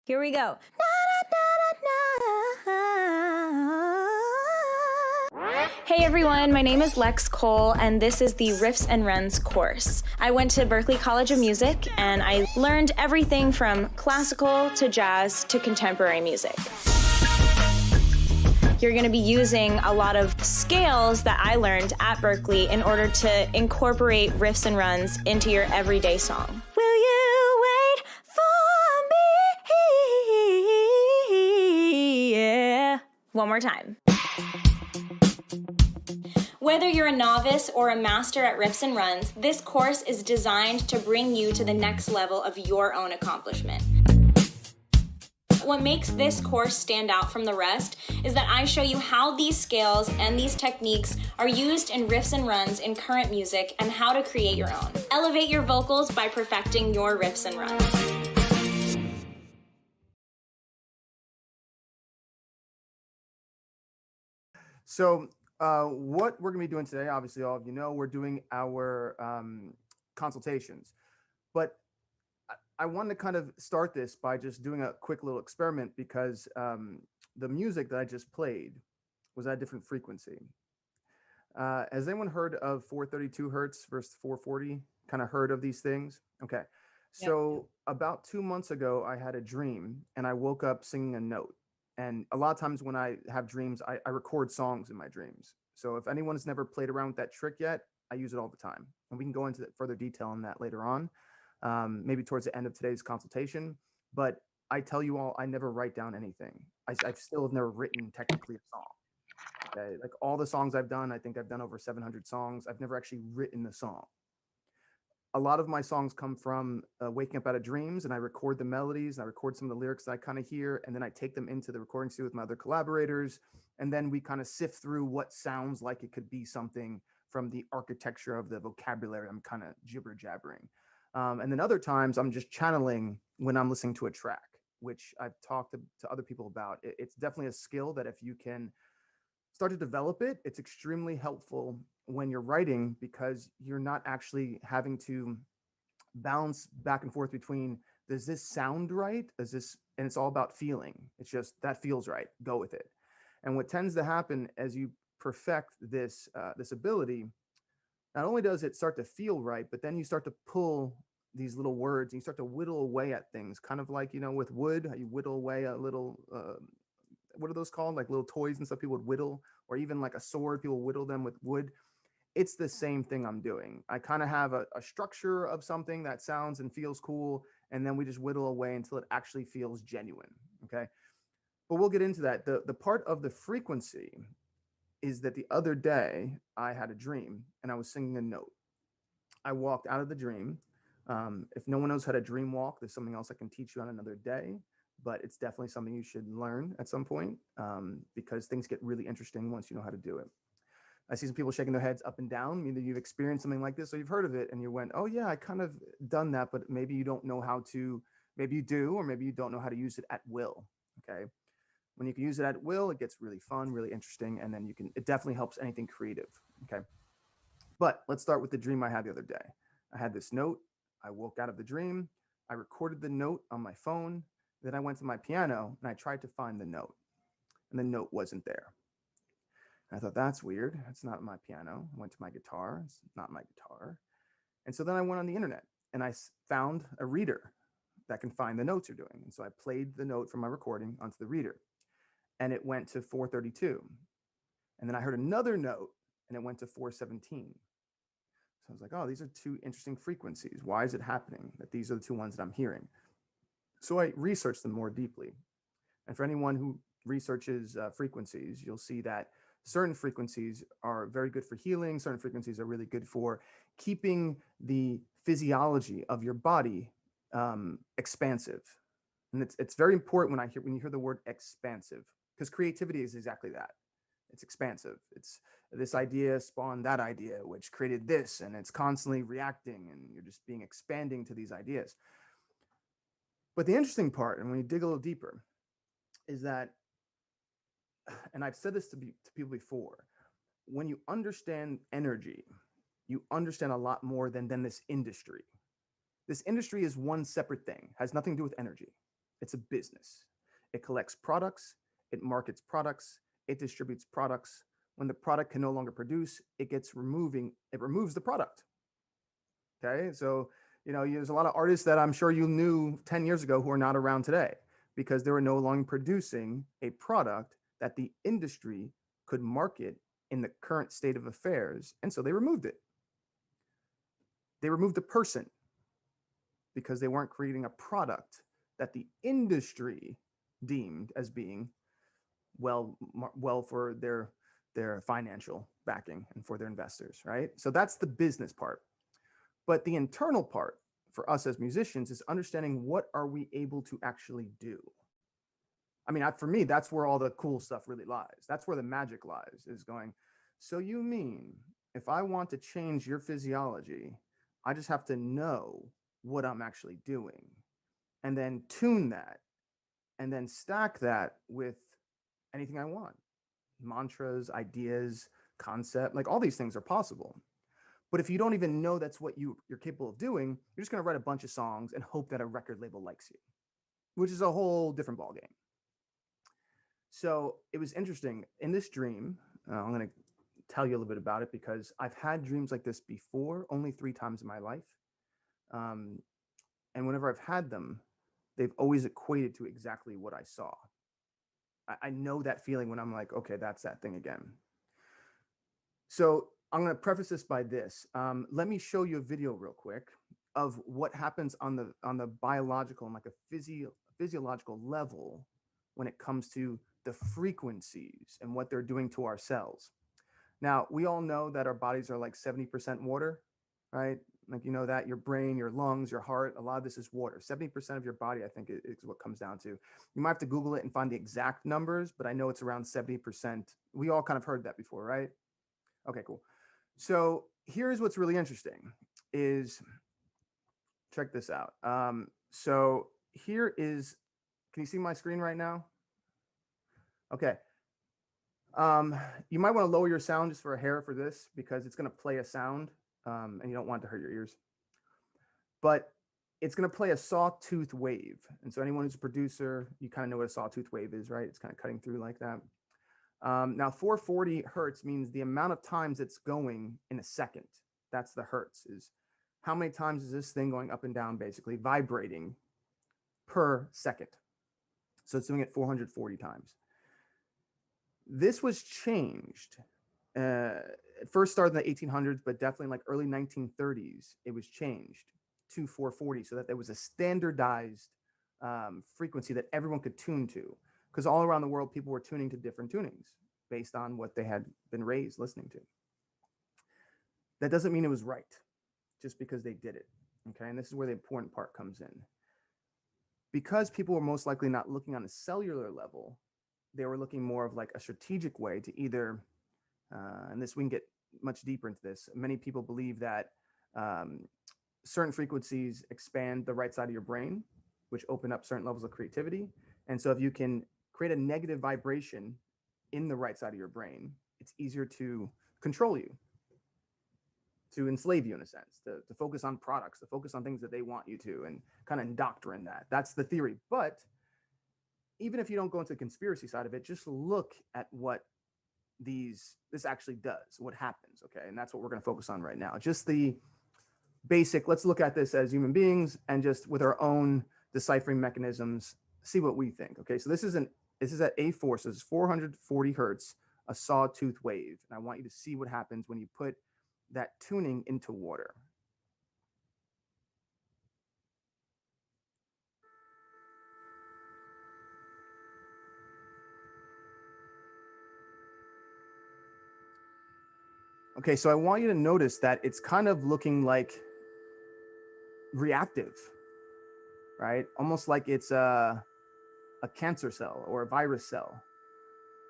Here we go. Hey everyone, my name is Lex Cole, and this is the Riffs and Runs course. I went to Berklee College of Music, and I learned everything from classical to jazz to contemporary music. You're going to be using a lot of scales that I learned at Berklee in order to incorporate riffs and runs into your everyday song. Will you wait for me? Yeah. One more time. Whether you're a novice or a master at riffs and runs, this course is designed to bring you to the next level of your own accomplishment. What makes this course stand out from the rest is that I show you how these scales and these techniques are used in riffs and runs in current music and how to create your own. Elevate your vocals by perfecting your riffs and runs. So what we're going to be doing today, obviously all of you know, we're doing our consultations. But I wanted to kind of start this by just doing a quick little experiment because the music that I just played was at a different frequency. Has anyone heard of 432 hertz versus 440? Kind of heard of these things? Okay. So about 2 months ago, I had a dream and I woke up singing a note. And a lot of times when I have dreams, I record songs in my dreams. So if anyone's never played around with that trick yet, I use it all the time. And we can go into further detail on that later on, maybe towards the end of today's consultation. But I tell you all, I never write down anything. I still have never written technically a song. Okay, like all the songs I've done, I think I've done over 700 songs. I've never actually written a song. A lot of my songs come from waking up out of dreams, and I record the melodies and I record some of the lyrics that I kind of hear, and then I take them into the recording studio with my other collaborators, and then we kind of sift through what sounds like it could be something from the architecture of the vocabulary I'm kind of jibber jabbering. And then other times I'm just channeling when I'm listening to a track, which I've talked to other people about. It's definitely a skill that if you can start to develop it, it's extremely helpful when you're writing because you're not actually having to bounce back and forth between, does this sound right? Does this, and it's all about feeling. It's just that feels right. Go with it. And what tends to happen as you perfect this this ability, not only does it start to feel right, but then you start to pull these little words and you start to whittle away at things, kind of like, you know, with wood, how you whittle away a little what are those called? Like little toys and stuff people would whittle, or even like a sword, people whittle them with wood. It's the same thing I'm doing. I kind of have a structure of something that sounds and feels cool, and then we just whittle away until it actually feels genuine. Okay. But we'll get into that. The part of the frequency is that the other day I had a dream and I was singing a note. I walked out of the dream. If no one knows how to dream walk, there's something else I can teach you on another day, but it's definitely something you should learn at some point because things get really interesting once you know how to do it. I see some people shaking their heads up and down. Either you've experienced something like this or you've heard of it and you went, oh yeah, I kind of done that, but maybe you don't know how to, maybe you do, or maybe you don't know how to use it at will. Okay. When you can use it at will, it gets really fun, really interesting. And then you can, it definitely helps anything creative. Okay. But let's start with the dream I had the other day. I had this note. I woke out of the dream. I recorded the note on my phone. Then I went to my piano and I tried to find the note, and the note wasn't there. And I thought, that's weird. That's not my piano. I went to my guitar. It's not my guitar. And so then I went on the internet and I found a reader that can find the notes you're doing. And so I played the note from my recording onto the reader, and it went to 432. And then I heard another note and it went to 417. So I was like, oh, these are two interesting frequencies. Why is it happening that these are the two ones that I'm hearing? So I researched them more deeply. And for anyone who researches frequencies, you'll see that certain frequencies are very good for healing. Certain frequencies are really good for keeping the physiology of your body expansive. And it's very important when you hear the word expansive, because creativity is exactly that. It's expansive. It's this idea spawned that idea, which created this, and it's constantly reacting, and you're just being expanding to these ideas. But the interesting part, and when you dig a little deeper, is that, and I've said this to people before, when you understand energy, you understand a lot more than this industry. This industry is one separate thing, has nothing to do with energy. It's a business. It collects products, it markets products, it distributes products. When the product can no longer produce, it removes the product. Okay. So, there's a lot of artists that I'm sure you knew 10 years ago who are not around today because they were no longer producing a product that the industry could market in the current state of affairs. And so they removed it. They removed the person because they weren't creating a product that the industry deemed as being well for their financial backing and for their investors, right? So that's the business part. But the internal part for us as musicians is understanding what are we able to actually do. I mean, for me, that's where all the cool stuff really lies. That's where the magic lies, is going, so you mean if I want to change your physiology, I just have to know what I'm actually doing and then tune that and then stack that with anything I want. Mantras, ideas, concept, like all these things are possible. But if you don't even know that's what you're capable of doing, you're just going to write a bunch of songs and hope that a record label likes you, which is a whole different ballgame. So it was interesting in this dream. I'm going to tell you a little bit about it because I've had dreams like this before, only 3 times in my life. And whenever I've had them, they've always equated to exactly what I saw. I know that feeling when I'm like, okay, that's that thing again. So I'm going to preface this by this. Let me show you a video real quick of what happens on the biological and like a physiological level when it comes to the frequencies and what they're doing to our cells. Now, we all know that our bodies are like 70% water, right? Like, that your brain, your lungs, your heart, a lot of this is water. 70% of your body, I think, is what comes down to. You might have to Google it and find the exact numbers, but I know it's around 70%. We all kind of heard that before, right? Okay, cool. So here's what's really interesting is, check this out. So here is, can you see my screen right now? Okay. You might want to lower your sound just for a hair for this because it's going to play a sound and you don't want it to hurt your ears. But it's going to play a sawtooth wave. And so anyone who's a producer, you kind of know what a sawtooth wave is, right? It's kind of cutting through like that. Now 440 hertz means the amount of times it's going in a second. That's the hertz, is how many times is this thing going up and down, basically vibrating per second. So it's doing it 440 times. This was changed. It first started in the 1800s, but definitely in like early 1930s, it was changed to 440 so that there was a standardized frequency that everyone could tune to. Because all around the world, people were tuning to different tunings based on what they had been raised listening to. That doesn't mean it was right just because they did it. Okay. And this is where the important part comes in. Because people were most likely not looking on a cellular level, they were looking more of like a strategic way to either, and this, we can get much deeper into this. Many people believe that certain frequencies expand the right side of your brain, which open up certain levels of creativity. And so if you can create a negative vibration in the right side of your brain, it's easier to control you, to enslave you in a sense, to focus on products, to focus on things that they want you to, and kind of indoctrinate that. That's the theory. But even if you don't go into the conspiracy side of it, just look at what this actually does, what happens. Okay. And that's what we're going to focus on right now. Just the basic, let's look at this as human beings and just with our own deciphering mechanisms, see what we think. Okay. So this is at A4, so it's 440 hertz, a sawtooth wave. And I want you to see what happens when you put that tuning into water. Okay, so I want you to notice that it's kind of looking like reactive, right? Almost like it's a cancer cell or a virus cell.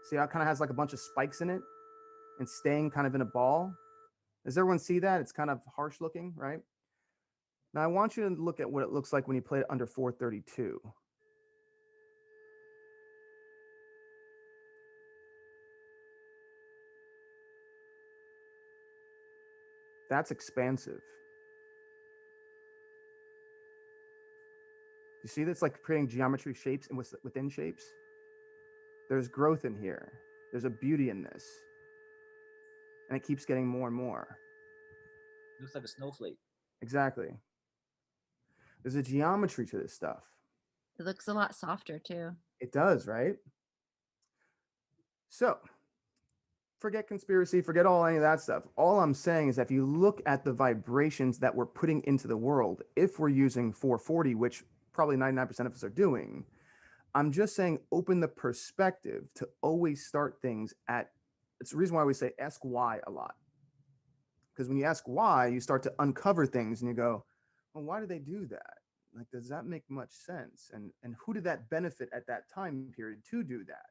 See how it kind of has like a bunch of spikes in it and staying kind of in a ball? Does everyone see that? It's kind of harsh looking, right? Now I want you to look at what it looks like when you play it under 432. That's expansive. You You see that's like creating geometry shapes and within shapes. There's growth in here. There's a beauty in this. And it keeps getting more and more. Looks like a snowflake. Exactly. There's a geometry to this stuff. It looks a lot softer too. It does, right? So forget conspiracy, forget any of that stuff. All I'm saying is that if you look at the vibrations that we're putting into the world, if we're using 440, which probably 99% of us are doing, I'm just saying open the perspective to always start things at, it's the reason why we say ask why a lot. Because when you ask why, you start to uncover things and you go, well, why do they do that? Like, does that make much sense? And who did that benefit at that time period to do that?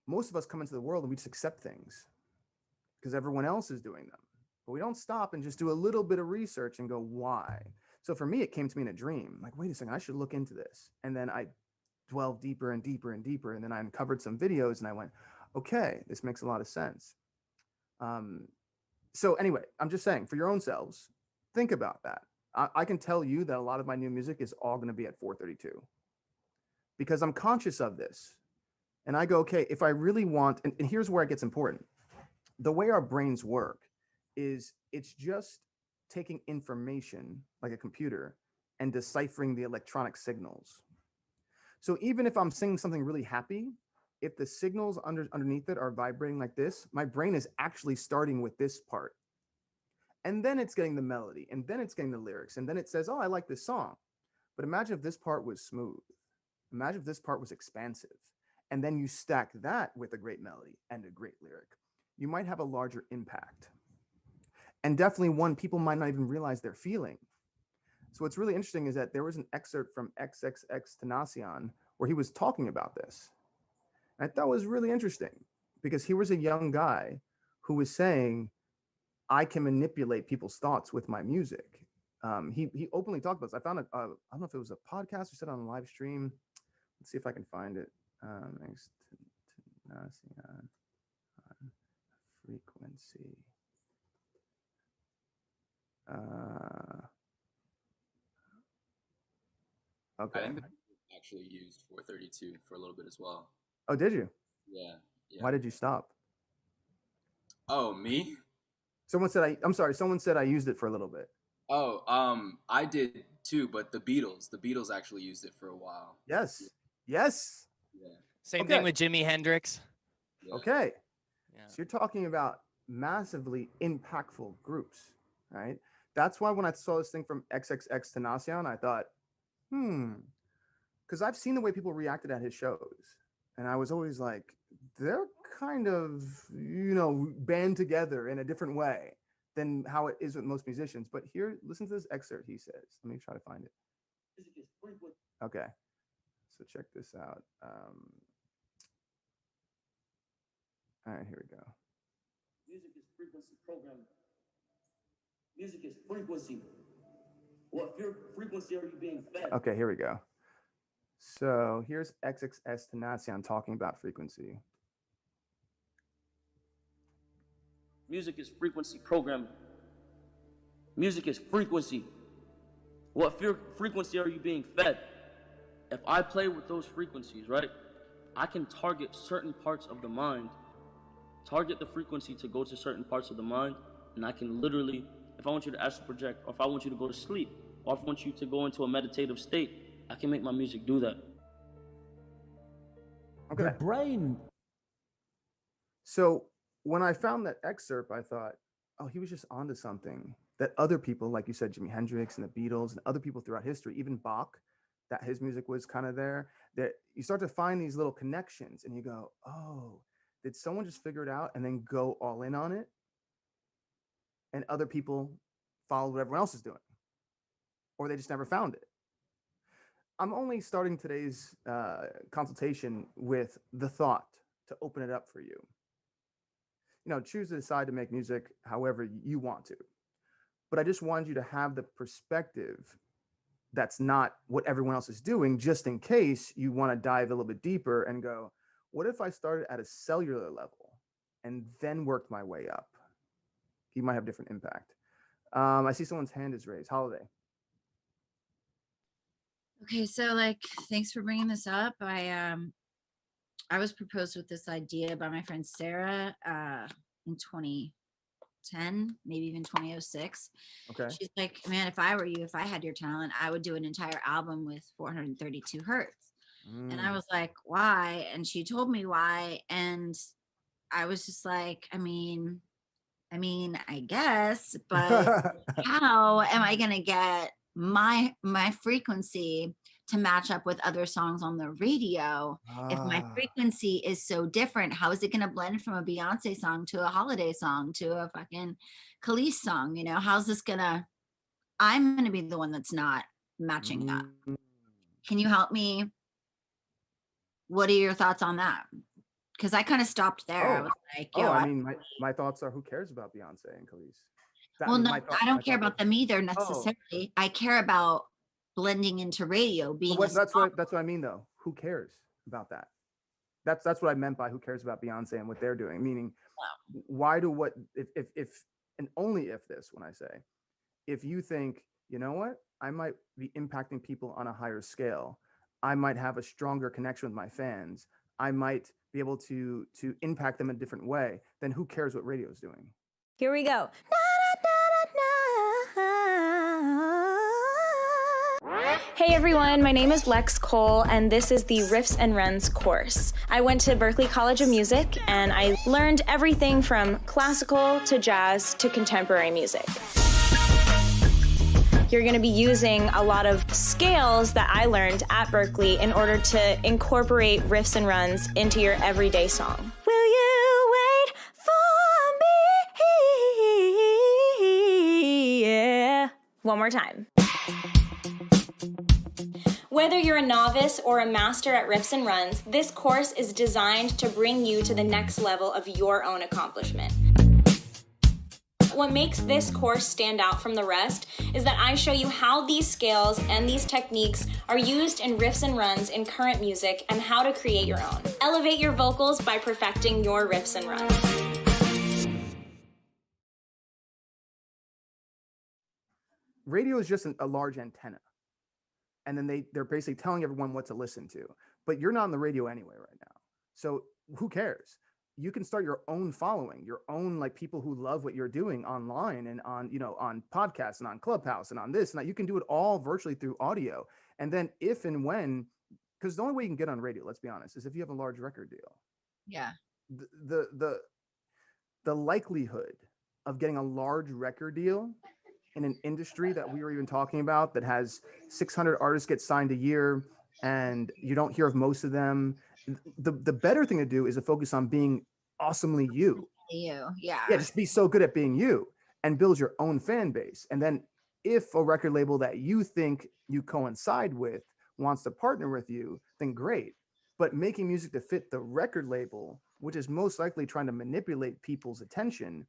Most of us come into the world and we just accept things because everyone else is doing them. But we don't stop and just do a little bit of research and go, why? So for me, it came to me in a dream. Like, wait a second, I should look into this. And then I dwelled deeper and deeper and deeper. And then I uncovered some videos and I went, okay, this makes a lot of sense. So anyway, I'm just saying for your own selves, think about that. I can tell you that a lot of my new music is all going to be at 432 because I'm conscious of this. And I go, okay, if I really want, and here's where it gets important. The way our brains work is it's just taking information like a computer and deciphering the electronic signals. So even if I'm singing something really happy, if the signals underneath it are vibrating like this, my brain is actually starting with this part. And then it's getting the melody, and then it's getting the lyrics, and then it says, oh, I like this song. But imagine if this part was smooth. Imagine if this part was expansive. And then you stack that with a great melody and a great lyric. You might have a larger impact. And definitely one people might not even realize they're feeling. So what's really interesting is that there was an excerpt from XXXTentacion where he was talking about this. And I thought it was really interesting because he was a young guy who was saying, I can manipulate people's thoughts with my music. He openly talked about this. I found I don't know if it was a podcast or said on a live stream. Let's see if I can find it. Tenacion on frequency. Okay. I think the actually used 432 for a little bit as well. Oh, did you? Yeah. Why did you stop? Oh, me? Someone said I'm sorry. Someone said I used it for a little bit. Oh, I did too, but the Beatles actually used it for a while. Yes. Yeah. Same thing with Jimi Hendrix. Yeah. Okay. Yeah. So you're talking about massively impactful groups, right? That's why when I saw this thing from XXXTentacion, I thought, because I've seen the way people reacted at his shows. And I was always like, they're kind of, band together in a different way than how it is with most musicians. But here, listen to this excerpt he says. Let me try to find it. Okay. So check this out. All right, here we go. Music is frequency programming. Music is frequency. What frequency are you being fed? Okay, here we go. So here's XXXTentacion talking about frequency. Music is frequency programming. Music is frequency. What frequency are you being fed? If I play with those frequencies, right, I can target certain parts of the mind, target the frequency to go to certain parts of the mind, and I can literally, if I want you to astral project, or if I want you to go to sleep, or if I want you to go into a meditative state, I can make my music do that. Okay. The brain. So when I found that excerpt, I thought, oh, he was just onto something that other people, like you said, Jimi Hendrix and the Beatles and other people throughout history, even Bach, that his music was kind of there, that you start to find these little connections and you go, oh, did someone just figure it out and then go all in on it? And other people followed what everyone else is doing, or they just never found it. I'm only starting today's consultation with the thought to open it up for you. Choose to decide to make music however you want to. But I just wanted you to have the perspective that's not what everyone else is doing, just in case you want to dive a little bit deeper and go, what if I started at a cellular level and then worked my way up? You might have different impact. I see someone's hand is raised. Holiday. Okay, so like, thanks for bringing this up. I was proposed with this idea by my friend Sarah in 2010, maybe even 2006. Okay. She's like, man, if I were you, if I had your talent, I would do an entire album with 432 hertz. And I Mm. was like, why? And she told me why. And I was just like, I guess, but how am I going to get my frequency to match up with other songs on the radio if my Ah. frequency is so different? How is it going to blend from a Beyonce song to a holiday song to a fucking Khalees song? How's this gonna? I'm going to be the one that's not matching up. Mm. Can you help me? What are your thoughts on that? Because I kind of stopped there. I Oh, was like, oh, yo, I mean, my thoughts are, who cares about Beyonce and Khalees? I well, mean, no, my thought, I my don't care thoughts are, about them either oh, necessarily. I care about blending into radio, but being a what, that's what I mean though. Who cares about that? That's what I meant by who cares about Beyonce and what they're doing. Meaning, why do what if and only if this, when I say, if you think, you know what, I might be impacting people on a higher scale, I might have a stronger connection with my fans, I might be able to impact them in a different way, then who cares what radio is doing? Here we go. Hey everyone, my name is Lex Cole, and this is the Riffs and Runs course. I went to Berklee College of Music, and I learned everything from classical to jazz to contemporary music. You're going to be using a lot of scales that I learned at Berklee in order to incorporate riffs and runs into your everyday song. Will you wait for me? Yeah. One more time. Whether you're a novice or a master at riffs and runs, this course is designed to bring you to the next level of your own accomplishment. What makes this course stand out from the rest is that I show you how these scales and these techniques are used in riffs and runs in current music and how to create your own. Elevate your vocals by perfecting your riffs and runs. Radio is just a large antenna, and then they're basically telling everyone what to listen to, but you're not on the radio anyway right now, so who cares? You can start your own following, your own, like, people who love what you're doing online and on, on podcasts and on Clubhouse and on this and that. You can do it all virtually through audio. And then if and when, because the only way you can get on radio, let's be honest, is if you have a large record deal. Yeah. The likelihood of getting a large record deal in an industry that we were even talking about that has 600 artists get signed a year and you don't hear of most of them, the better thing to do is to focus on being awesomely you. Yeah. Yeah, just be so good at being you and build your own fan base. And then if a record label that you think you coincide with wants to partner with you, then great. But making music to fit the record label, which is most likely trying to manipulate people's attention,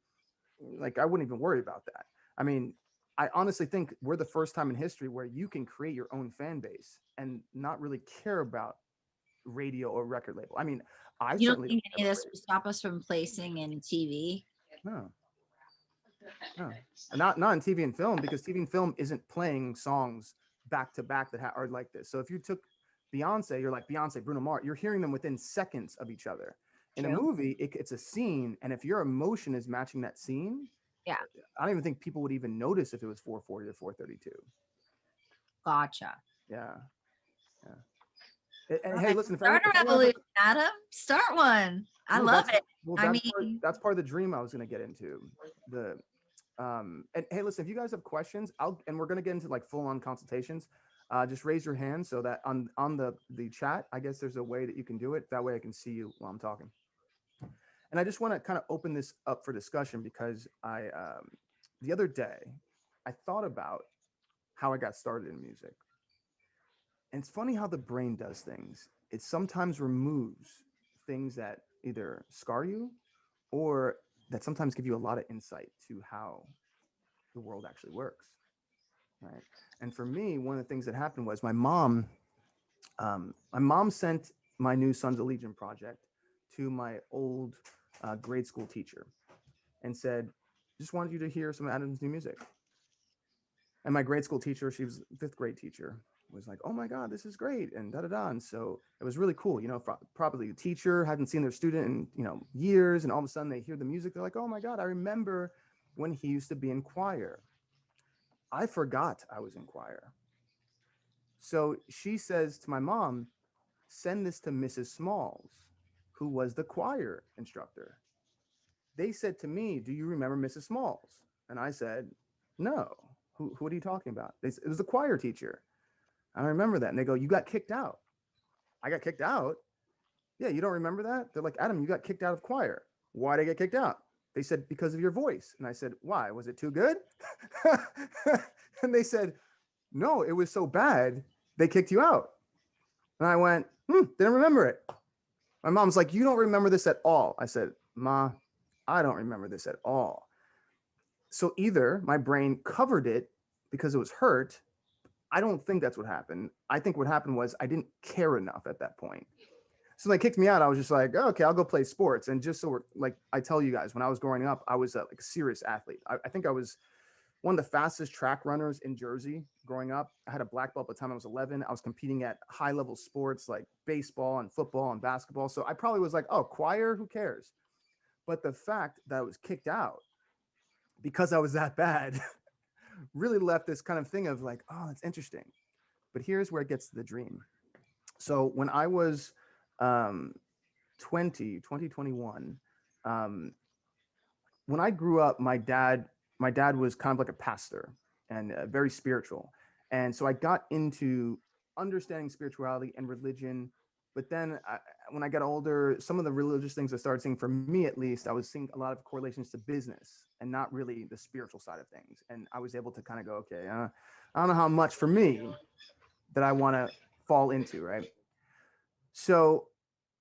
like, I wouldn't even worry about that. I mean, I honestly think we're the first time in history where you can create your own fan base and not really care about radio or record label. I mean, I You don't certainly think don't any care of this about will stop us from placing in TV? radio. No, not in TV and film, because TV and film isn't playing songs back to back that are like this. So if you took Beyonce, you're like Beyonce, Bruno Mars, you're hearing them within seconds of each other. In a True. movie, it's a scene, and if your emotion is matching that scene, Yeah. I don't even think people would even notice if it was 440 or 432. Gotcha. Yeah. And hey, listen, if Start a anyone has revolution, Adam. Start one. I Ooh, love that's- it. Well, I that's part of the dream I was going to get into. And hey, listen, if you guys have questions, and we're going to get into like full on consultations. Just raise your hand so that on the chat, I guess there's a way that you can do it. That way I can see you while I'm talking. And I just want to kind of open this up for discussion because the other day I thought about how I got started in music. And it's funny how the brain does things. It sometimes removes things that either scar you or that sometimes give you a lot of insight to how the world actually works. Right. And for me, one of the things that happened was my mom sent my new Sons of Legion project to my old grade school teacher and said, just wanted you to hear some of Adam's new music. And my grade school teacher, she was a fifth grade teacher. was like, oh my God, this is great. And da da da. And so it was really cool. Probably a teacher hadn't seen their student in, years. And all of a sudden they hear the music. They're like, oh my God, I remember when he used to be in choir. I forgot I was in choir. So she says to my mom, send this to Mrs. Smalls, who was the choir instructor. They said to me, do you remember Mrs. Smalls? And I said, no. What are you talking about? It was the choir teacher. I remember that. And they go, you got kicked out. I got kicked out? Yeah, you don't remember that? They're like, Adam, you got kicked out of choir. Why did I get kicked out? They said, because of your voice. And I said, why? Was it too good? And they said, no, it was so bad, they kicked you out. And I went, didn't remember it. My mom's like, you don't remember this at all. I said, Ma, I don't remember this at all. So either my brain covered it because it was hurt. I don't think that's what happened. I think what happened was I didn't care enough at that point. So when they kicked me out, I was just like, oh, okay, I'll go play sports. And just so we're like, I tell you guys, when I was growing up, I was like a serious athlete. I think I was one of the fastest track runners in Jersey growing up. I had a black belt by the time I was 11. I was competing at high level sports like baseball and football and basketball. So I probably was like, oh, choir, who cares? But the fact that I was kicked out because I was that bad really left this kind of thing of like, oh, that's interesting. But here's where it gets to the dream. So when I was 21, when I grew up, my dad was kind of like a pastor and very spiritual. And so I got into understanding spirituality and religion. But then when I got older, some of the religious things I started seeing, for me at least, I was seeing a lot of correlations to business and not really the spiritual side of things. And I was able to kind of go, okay, I don't know how much for me that I want to fall into, right? So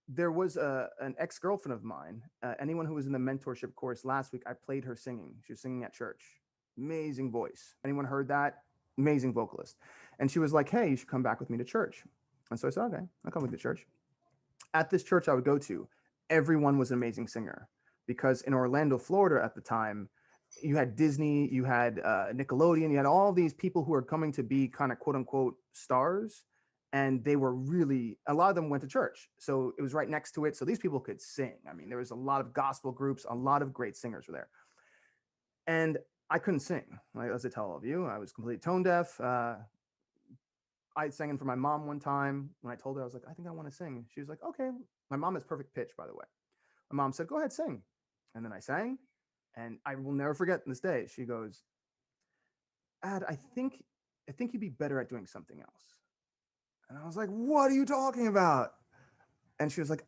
there was an ex-girlfriend of mine. Anyone who was in the mentorship course last week, I played her singing. She was singing at church. Amazing voice. Anyone heard that? Amazing vocalist. And she was like, hey, you should come back with me to church. And so I said, okay, I'll come with you to church. At this church I would go to, everyone was an amazing singer, because in Orlando, Florida at the time, you had Disney, you had Nickelodeon, you had all these people who were coming to be kind of quote unquote stars. And they were really, a lot of them went to church. So it was right next to it. So these people could sing. I mean, there was a lot of gospel groups, a lot of great singers were there. And I couldn't sing. Like, as I tell all of you, I was completely tone deaf. I sang in for my mom one time. When I told her, I was like, I think I want to sing. She was like, okay. My mom has perfect pitch, by the way. My mom said, go ahead, sing. And then I sang. And I will never forget this day. She goes, Ad, I think you'd be better at doing something else. And I was like, what are you talking about? And she was like,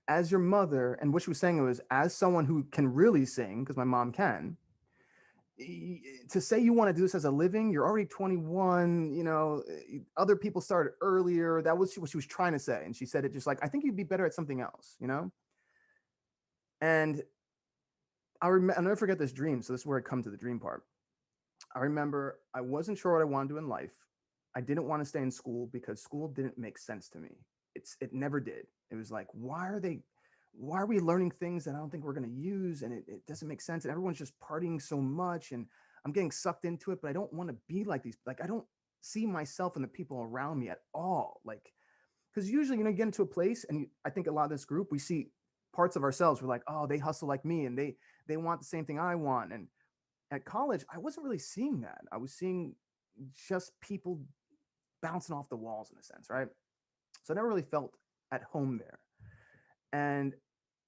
as your mother, and what she was saying was, as someone who can really sing, because my mom can, to say you want to do this as a living, you're already 21, other people started earlier. That was what she was trying to say. And she said it just like, I think you'd be better at something else, And I'll never forget this dream. So this is where I come to the dream part. I remember I wasn't sure what I wanted to do in life. I didn't want to stay in school because school didn't make sense to me. It never did. It was like, why are we learning things that I don't think we're going to use? And it doesn't make sense. And everyone's just partying so much and I'm getting sucked into it, but I don't want to be like these. Like, I don't see myself and the people around me at all. Like, because usually, you get into a place and I think a lot of this group, we see parts of ourselves. We're like, oh, they hustle like me and they want the same thing I want. And at college, I wasn't really seeing that. I was seeing just people bouncing off the walls in a sense, right? So I never really felt at home there. And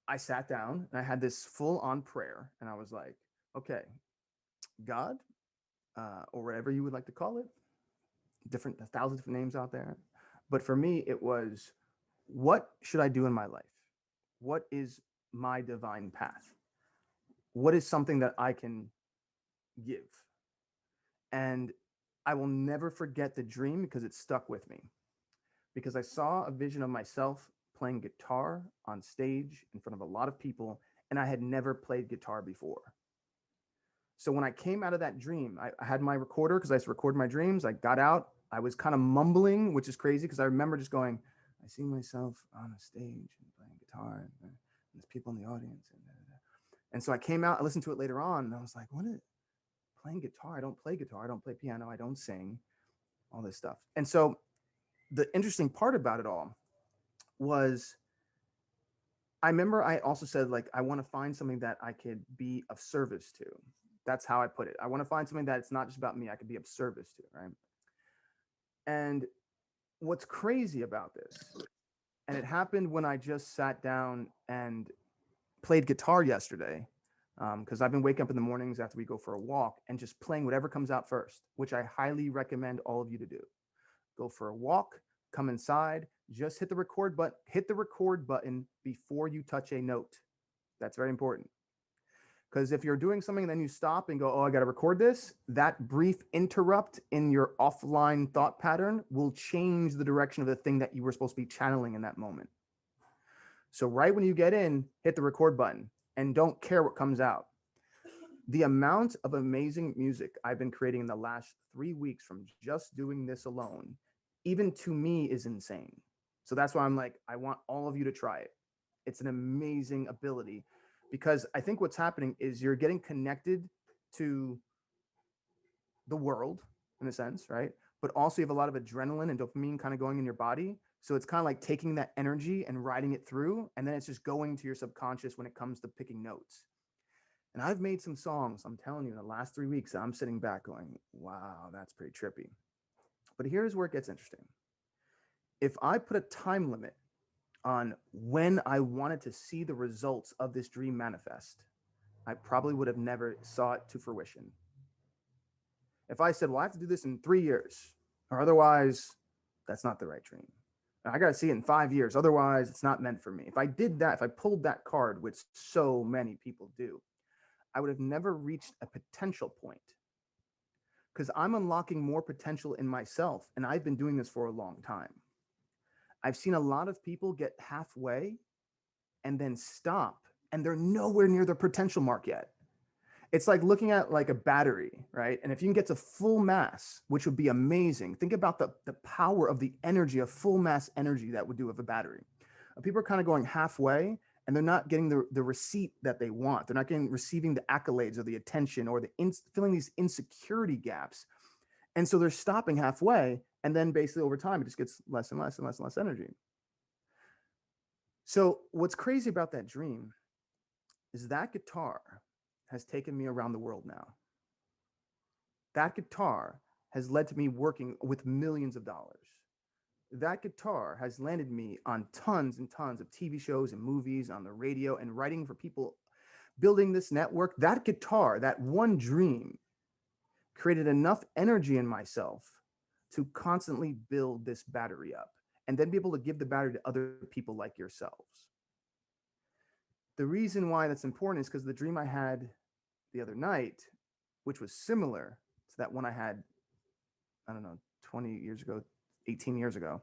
I sat down and I had this full on prayer and I was like, okay, God, or whatever you would like to call it, a 1,000 different names out there. But for me, it was, what should I do in my life? What is my divine path? What is something that I can give? And I will never forget the dream because it stuck with me. Because I saw a vision of myself playing guitar on stage in front of a lot of people, and I had never played guitar before. So when I came out of that dream, I had my recorder because I used to record my dreams. I got out. I was kind of mumbling, which is crazy because I remember just going, I see myself on a stage and playing guitar, and there's people in the audience. And so I came out, I listened to it later on, and I was like, what is playing guitar? I don't play guitar. I don't play piano. I don't sing. all this stuff. And so the interesting part about it all was I remember I also said, like, I want to find something that I could be of service to. That's how I put it. I want to find something that it's not just about me, I could be of service to, right? And what's crazy about this, and it happened when I just sat down and played guitar yesterday, because I've been waking up in the mornings after we go for a walk and just playing whatever comes out first, which I highly recommend all of you to do. Go for a walk, come inside, just hit the record button before you touch a note. That's very important. Because if you're doing something and then you stop and go, oh, I got to record this, that brief interrupt in your offline thought pattern will change the direction of the thing that you were supposed to be channeling in that moment. So right when you get in, hit the record button and don't care what comes out. The amount of amazing music I've been creating in the last 3 weeks from just doing this alone, even to me, is insane. So that's why I'm like, I want all of you to try it. It's an amazing ability, because I think what's happening is you're getting connected to the world in a sense, right? But also you have a lot of adrenaline and dopamine kind of going in your body. So it's kind of like taking that energy and riding it through, and then it's just going to your subconscious when it comes to picking notes. And I've made some songs, I'm telling you, in the last 3 weeks, I'm sitting back going, wow, that's pretty trippy. But here's where it gets interesting. If I put a time limit on when I wanted to see the results of this dream manifest, I probably would have never saw it to fruition. If I said, well, I have to do this in 3 years, or otherwise that's not the right dream. I got to see it in 5 years, otherwise it's not meant for me. If I did that, if I pulled that card, which so many people do, I would have never reached a potential point, because I'm unlocking more potential in myself. And I've been doing this for a long time. I've seen a lot of people get halfway and then stop, and they're nowhere near their potential mark yet. It's like looking at like a battery, right? And if you can get to full mass, which would be amazing, think about the power of the energy of full mass energy that would do with a battery. People are kind of going halfway, and they're not getting the receipt that they want. They're not receiving the accolades or the attention or filling these insecurity gaps. And so they're stopping halfway, and then basically over time, it just gets less and less and less and less energy. So what's crazy about that dream is that guitar has taken me around the world now. That guitar has led to me working with millions of dollars. That guitar has landed me on tons and tons of TV shows and movies, on the radio, and writing for people, building this network. That guitar, that one dream, created enough energy in myself to constantly build this battery up, and then be able to give the battery to other people like yourselves. The reason why that's important is because the dream I had the other night, which was similar to that one I had, I don't know, 20 years ago, 18 years ago,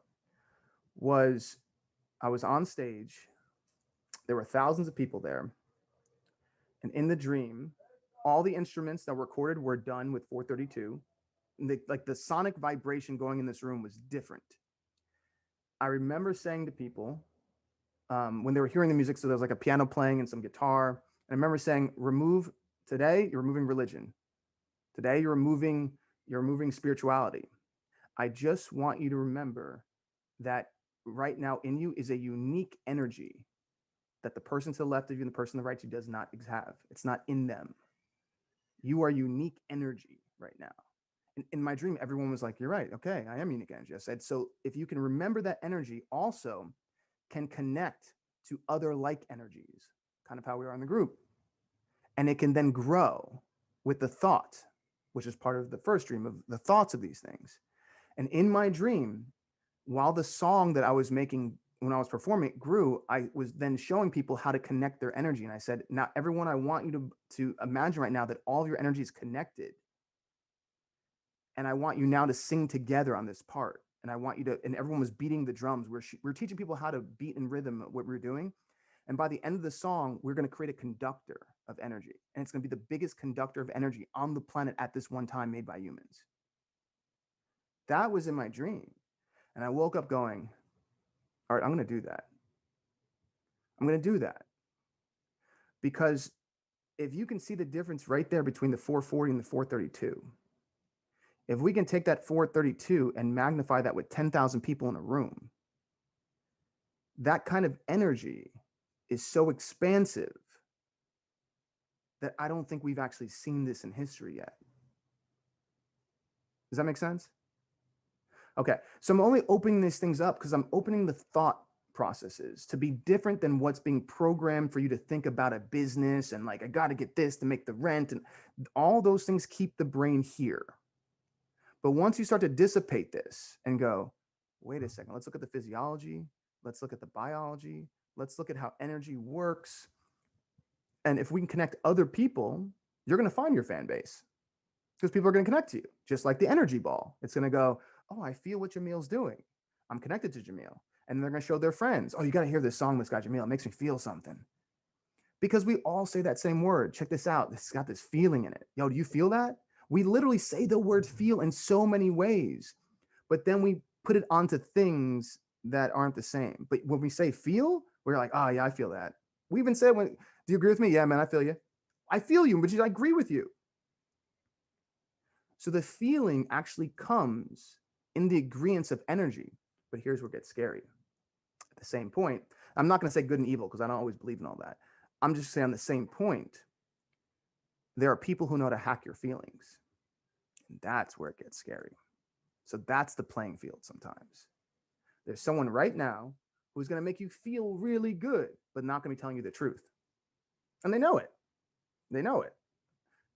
was I was on stage. There were thousands of people there. And in the dream, all the instruments that were recorded were done with 432. And the sonic vibration going in this room was different. I remember saying to people, when they were hearing the music, so there was like a piano playing and some guitar. I remember saying, today you're removing religion. Today you're removing spirituality. I just want you to remember that right now in you is a unique energy that the person to the left of you and the person to the right of you does not have. It's not in them. You are unique energy right now. In my dream, everyone was like, you're right. Okay, I am unique energy. I said, so if you can remember that energy, also can connect to other like energies, kind of how we are in the group. And it can then grow with the thought, which is part of the first dream, of the thoughts of these things. And in my dream, while the song that I was making when I was performing grew, I was then showing people how to connect their energy. And I said, now everyone, I want you to imagine right now that all of your energy is connected. And I want you now to sing together on this part. And I want you to, and everyone was beating the drums. We're teaching people how to beat in rhythm what we're doing. And by the end of the song, we're going to create a conductor of energy. And it's going to be the biggest conductor of energy on the planet at this one time, made by humans. That was in my dream. And I woke up going, all right, I'm going to do that. I'm going to do that. Because if you can see the difference right there between the 440 and the 432, If we can take that 432 and magnify that with 10,000 people in a room, that kind of energy is so expansive that I don't think we've actually seen this in history yet. Does that make sense? Okay, so I'm only opening these things up because I'm opening the thought processes to be different than what's being programmed for you to think about a business and like, I got to get this to make the rent, and all those things keep the brain here. But once you start to dissipate this and go, wait a second, let's look at the physiology, let's look at the biology, let's look at how energy works. And if we can connect other people, you're going to find your fan base because people are going to connect to you, just like the energy ball. It's going to go, oh, I feel what Jamil's doing. I'm connected to Jamil. And they're going to show their friends, oh, you got to hear this song with Scott Jamil. It makes me feel something. Because we all say that same word. Check this out. It's got this feeling in it. Yo, do you feel that? We literally say the word feel in so many ways, but then we put it onto things that aren't the same. But when we say feel, we're like, oh yeah, I feel that. We even said, do you agree with me? Yeah, man, I feel you. I feel you, but I agree with you. So the feeling actually comes in the agreeance of energy. But here's where it gets scary. At the same point, I'm not going to say good and evil because I don't always believe in all that. I'm just saying on the same point, there are people who know how to hack your feelings. And that's where it gets scary. So that's the playing field sometimes. There's someone right now who's going to make you feel really good, but not going to be telling you the truth. And they know it. They know it.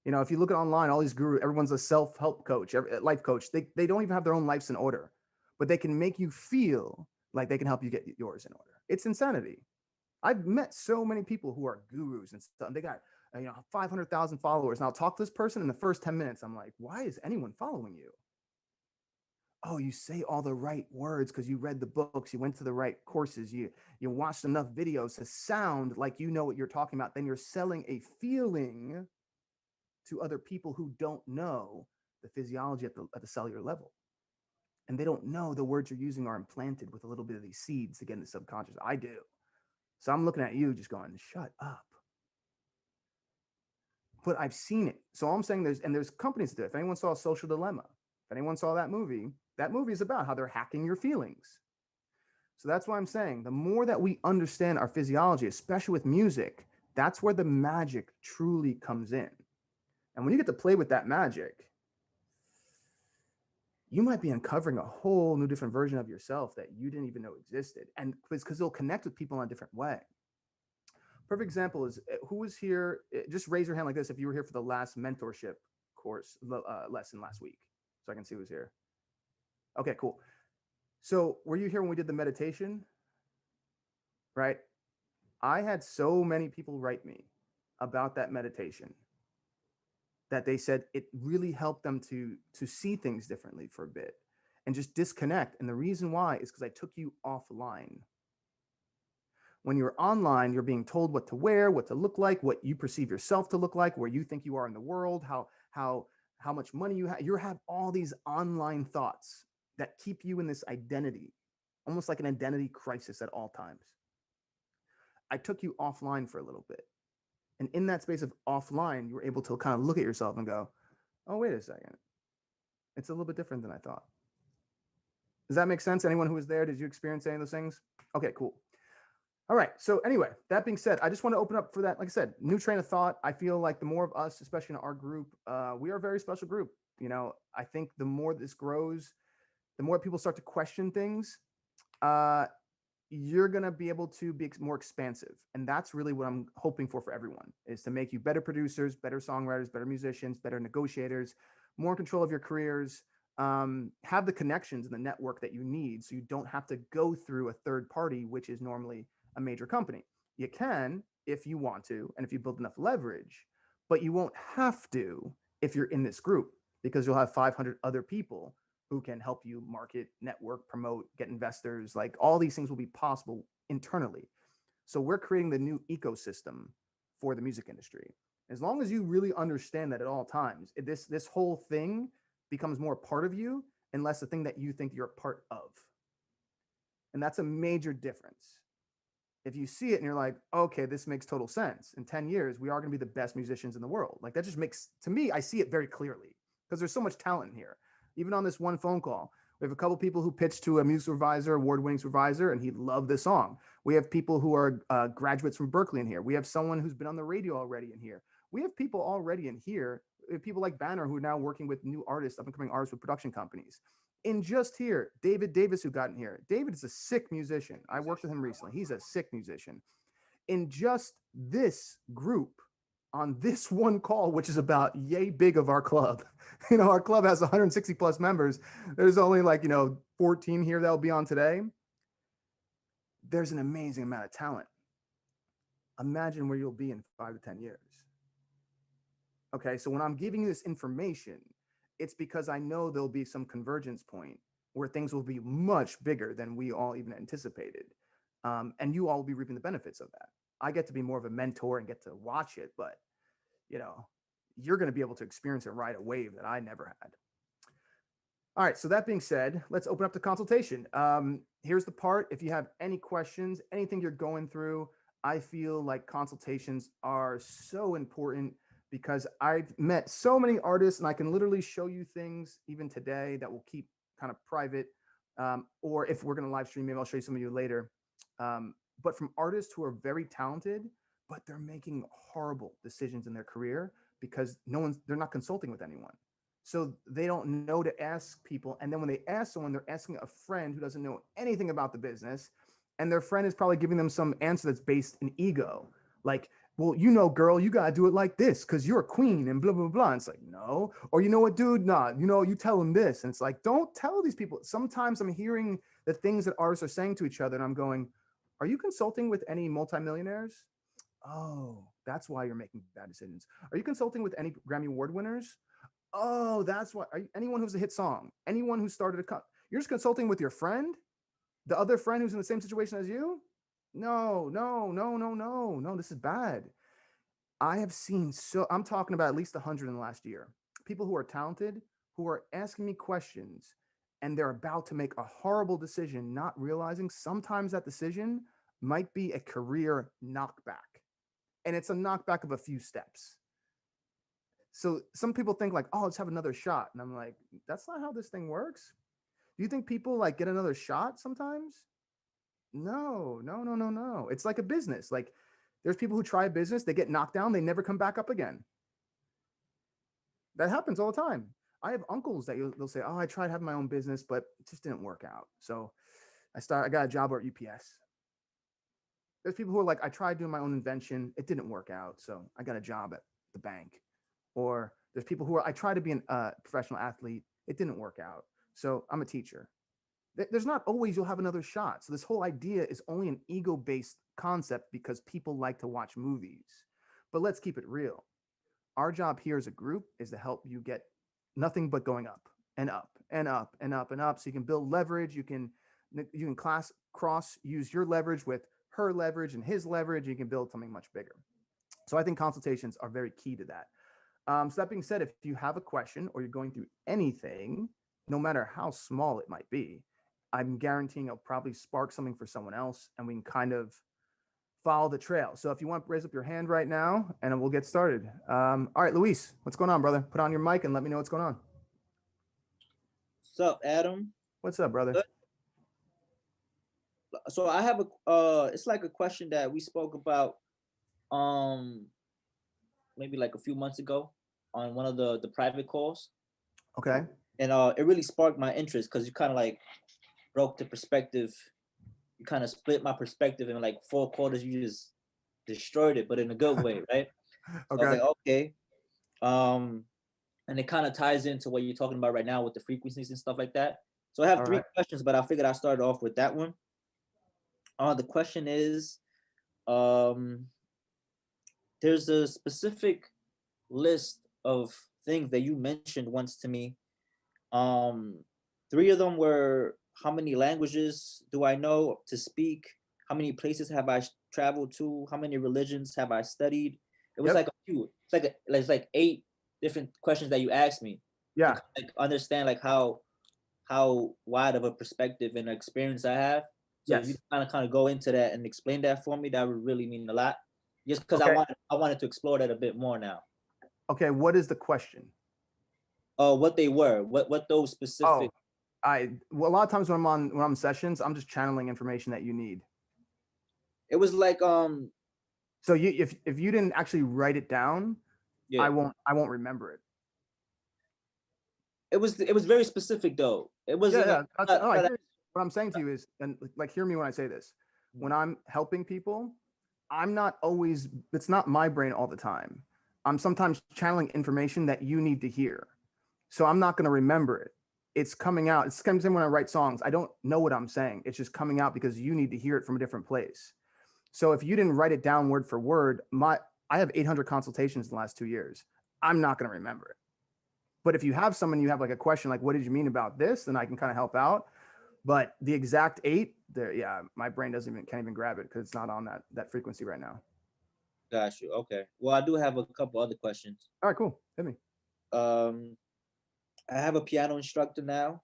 You know, if you look at online, all these gurus, everyone's a self-help coach, life coach. They don't even have their own lives in order, but they can make you feel like they can help you get yours in order. It's insanity. I've met so many people who are gurus and stuff. They got 500,000 followers. And I'll talk to this person in the first 10 minutes. I'm like, why is anyone following you? Oh, you say all the right words because you read the books, you went to the right courses, you watched enough videos to sound like you know what you're talking about. Then you're selling a feeling to other people who don't know the physiology at the cellular level. And they don't know the words you're using are implanted with a little bit of these seeds to get in the subconscious. I do. So I'm looking at you just going, shut up. But I've seen it. So all I'm saying there's companies that do it. If anyone saw Social Dilemma, if anyone saw that movie is about how they're hacking your feelings. So that's why I'm saying the more that we understand our physiology, especially with music, that's where the magic truly comes in. And when you get to play with that magic, you might be uncovering a whole new different version of yourself that you didn't even know existed. And because it'll connect with people in a different way. Perfect example is who was here? Just raise your hand like this if you were here for the last mentorship course lesson last week, so I can see who's here. Okay, cool. So were you here when we did the meditation? Right? I had so many people write me about that meditation that they said it really helped them to see things differently for a bit and just disconnect. And the reason why is because I took you offline. When you're online, you're being told what to wear, what to look like, what you perceive yourself to look like, where you think you are in the world, how much money you have. You have all these online thoughts that keep you in this identity, almost like an identity crisis at all times. I took you offline for a little bit. And in that space of offline, you were able to kind of look at yourself and go, oh, wait a second. It's a little bit different than I thought. Does that make sense? Anyone who was there, did you experience any of those things? Okay, cool. All right. So anyway, that being said, I just want to open up for that. Like I said, new train of thought. I feel like the more of us, especially in our group, we are a very special group. You know, I think the more this grows, the more people start to question things, you're going to be able to be more expansive. And that's really what I'm hoping for everyone, is to make you better producers, better songwriters, better musicians, better negotiators, more in control of your careers, have the connections and the network that you need so you don't have to go through a third party, which is normally a major company. You can if you want to, and if you build enough leverage, but you won't have to if you're in this group, because you'll have 500 other people who can help you market, network, promote, get investors. Like all these things will be possible internally. So we're creating the new ecosystem for the music industry. As long as you really understand that at all times, this whole thing becomes more a part of you and less a thing that you think you're a part of. And that's a major difference. If you see it and you're like, okay, this makes total sense. In 10 years, we are going to be the best musicians in the world. Like that just makes, to me, I see it very clearly because there's so much talent in here. Even on this one phone call, we have a couple people who pitched to a music supervisor, award-winning supervisor, and he loved the song. We have people who are graduates from Berkeley in here. We have someone who's been on the radio already in here. We have people already in here. We have people like Banner who are now working with new artists, up-and-coming artists with production companies. In just here, David Davis, who got in here. David is a sick musician. I worked with him recently. He's a sick musician. In just this group, on this one call, which is about yay big of our club. Our club has 160 plus members. There's only 14 here that'll be on today. There's an amazing amount of talent. Imagine where you'll be in 5 to 10 years. Okay, so when I'm giving you this information, it's because I know there'll be some convergence point where things will be much bigger than we all even anticipated. And you all will be reaping the benefits of that. I get to be more of a mentor and get to watch it, but you're going to be able to experience and ride a wave that I never had. All right, so that being said, let's open up the consultation. Here's the part. If you have any questions, anything you're going through, I feel like consultations are so important because I've met so many artists and I can literally show you things even today that will keep kind of private. Or if we're going to live stream, maybe I'll show you some of you later. But from artists who are very talented, but they're making horrible decisions in their career because they're not consulting with anyone. So they don't know to ask people. And then when they ask someone, they're asking a friend who doesn't know anything about the business. And their friend is probably giving them some answer that's based in ego. Like, well, girl, you got to do it like this because you're a queen and blah, blah, blah. And it's like, no. Or you know what, dude? Nah, you tell them this. And it's like, don't tell these people. Sometimes I'm hearing the things that artists are saying to each other and I'm going, are you consulting with any multimillionaires? Oh, that's why you're making bad decisions. Are you consulting with any Grammy Award winners? Oh, that's why. Anyone who's a hit song, anyone who started you're just consulting with your friend, the other friend who's in the same situation as you? No, this is bad. I have seen I'm talking about at least 100 in the last year. People who are talented, who are asking me questions, and they're about to make a horrible decision, not realizing sometimes that decision might be a career knockback. And it's a knockback of a few steps. So some people think oh, let's have another shot. And I'm like, that's not how this thing works. Do you think people get another shot sometimes? No. It's like a business. There's people who try a business, they get knocked down, they never come back up again. That happens all the time. I have uncles that they'll say, oh, I tried having my own business, but it just didn't work out. So I got a job at UPS. There's people who are I tried doing my own invention. It didn't work out. So I got a job at the bank. Or there's people who I tried to be a professional athlete. It didn't work out. So I'm a teacher. There's not always you'll have another shot. So this whole idea is only an ego-based concept because people like to watch movies. But let's keep it real. Our job here as a group is to help you get nothing but going up and up and up and up and up. So you can build leverage. You can cross use your leverage with her leverage and his leverage. And you can build something much bigger. So I think consultations are very key to that. So that being said, if you have a question or you're going through anything, no matter how small it might be, I'm guaranteeing it'll probably spark something for someone else and we can kind of follow the trail. So if you want to raise up your hand right now and we'll get started. All right, Luis, what's going on, brother? Put on your mic and let me know what's going on. What's up, Adam? What's up, brother? Good. So I have it's like a question that we spoke about maybe a few months ago on one of the private calls. Okay. And it really sparked my interest because you kind of broke the perspective. You kind of split my perspective in 4 quarters. You just destroyed it, but in a good way, right? Okay. So I was like, okay. And it kind of ties into what you're talking about right now with the frequencies and stuff like that. So I have 3 questions, but I figured I'll start off with that one. The question is, there's a specific list of things that you mentioned once to me. 3 of them were, how many languages do I know to speak? How many places have I traveled to? How many religions have I studied? It was a few. It's like 8 different questions that you asked me. Yeah. To understand how wide of a perspective and experience I have. So if you kind of go into that and explain that for me, that would really mean a lot. Just because I wanted to explore that a bit more now. Okay, what is the question? what they were, what those specific. Well, a lot of times when I'm on sessions, I'm just channeling information that you need. It was like So if you didn't actually write it down, yeah. I won't remember it. It was very specific though. It wasn't Yeah. like, What I'm saying to you is, and like, hear me when I say this. When I'm helping people, I'm not always. It's not my brain all the time. I'm sometimes channeling information that you need to hear. So I'm not going to remember it. It's coming out. It's comes in when I write songs. I don't know what I'm saying. It's just coming out because you need to hear it from a different place. So if you didn't write it down word for word, I have 800 consultations in the last 2 years. I'm not going to remember it. But if you have someone, you have like a question, like, what did you mean about this? Then I can kind of help out. But the exact 8, my brain can't even grab it because it's not on that frequency right now. Got you. Okay. Well, I do have a couple other questions. All right, cool. Hit me. I have a piano instructor now,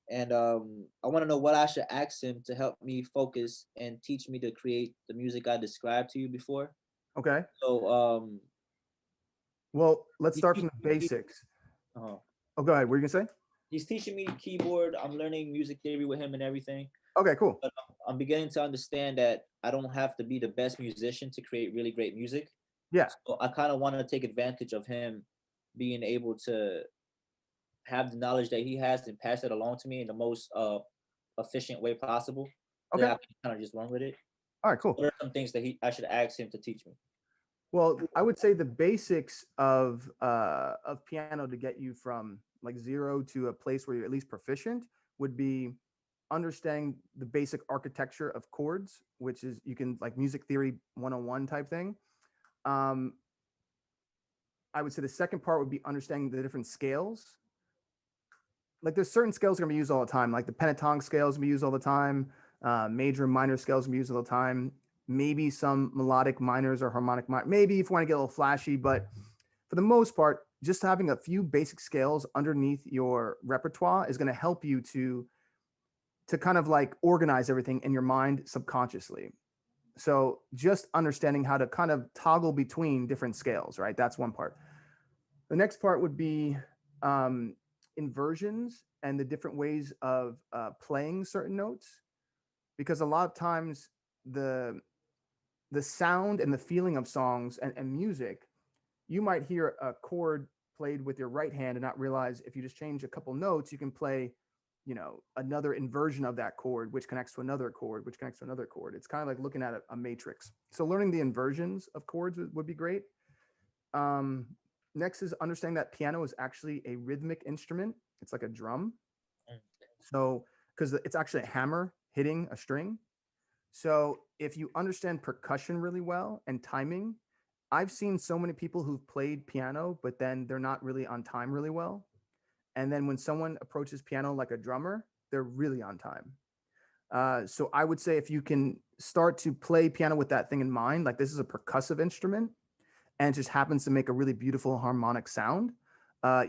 and I want to know what I should ask him to help me focus and teach me to create the music I described to you before. Okay. So well, let's start from the basics. Oh, go ahead. What are you gonna say? He's teaching me keyboard. I'm learning music theory with him and everything. Okay, cool. But I'm beginning to understand that I don't have to be the best musician to create really great music. Yeah. So I kind of want to take advantage of him being able to have the knowledge that he has and pass it along to me in the most efficient way possible. Okay. So I can kind of just run with it. All right, cool. What are some things that I should ask him to teach me? Well, I would say the basics of piano to get you from like 0 to a place where you're at least proficient would be understanding the basic architecture of chords, which is you can like music theory 101 type thing. I would say the second part would be understanding the different scales. Like there's certain scales that are going to be used all the time, like the pentatonic scales will be used all the time, major and minor scales will be used all the time. Maybe some melodic minors or harmonic minor. Maybe if you want to get a little flashy, but for the most part, just having a few basic scales underneath your repertoire is going to help you to kind of like organize everything in your mind subconsciously. So just understanding how to kind of toggle between different scales, right? That's one part. The next part would be inversions and the different ways of playing certain notes, because a lot of times the sound and the feeling of songs and music, you might hear a chord played with your right hand and not realize if you just change a couple notes, you can play, another inversion of that chord, which connects to another chord, which connects to another chord. It's kind of like looking at a matrix. So learning the inversions of chords would be great. Next is understanding that piano is actually a rhythmic instrument. It's like a drum. So, because it's actually a hammer hitting a string. So if you understand percussion really well and timing, I've seen so many people who've played piano, but then they're not really on time really well. And then when someone approaches piano like a drummer, they're really on time. So I would say if you can start to play piano with that thing in mind, like this is a percussive instrument and it just happens to make a really beautiful harmonic sound,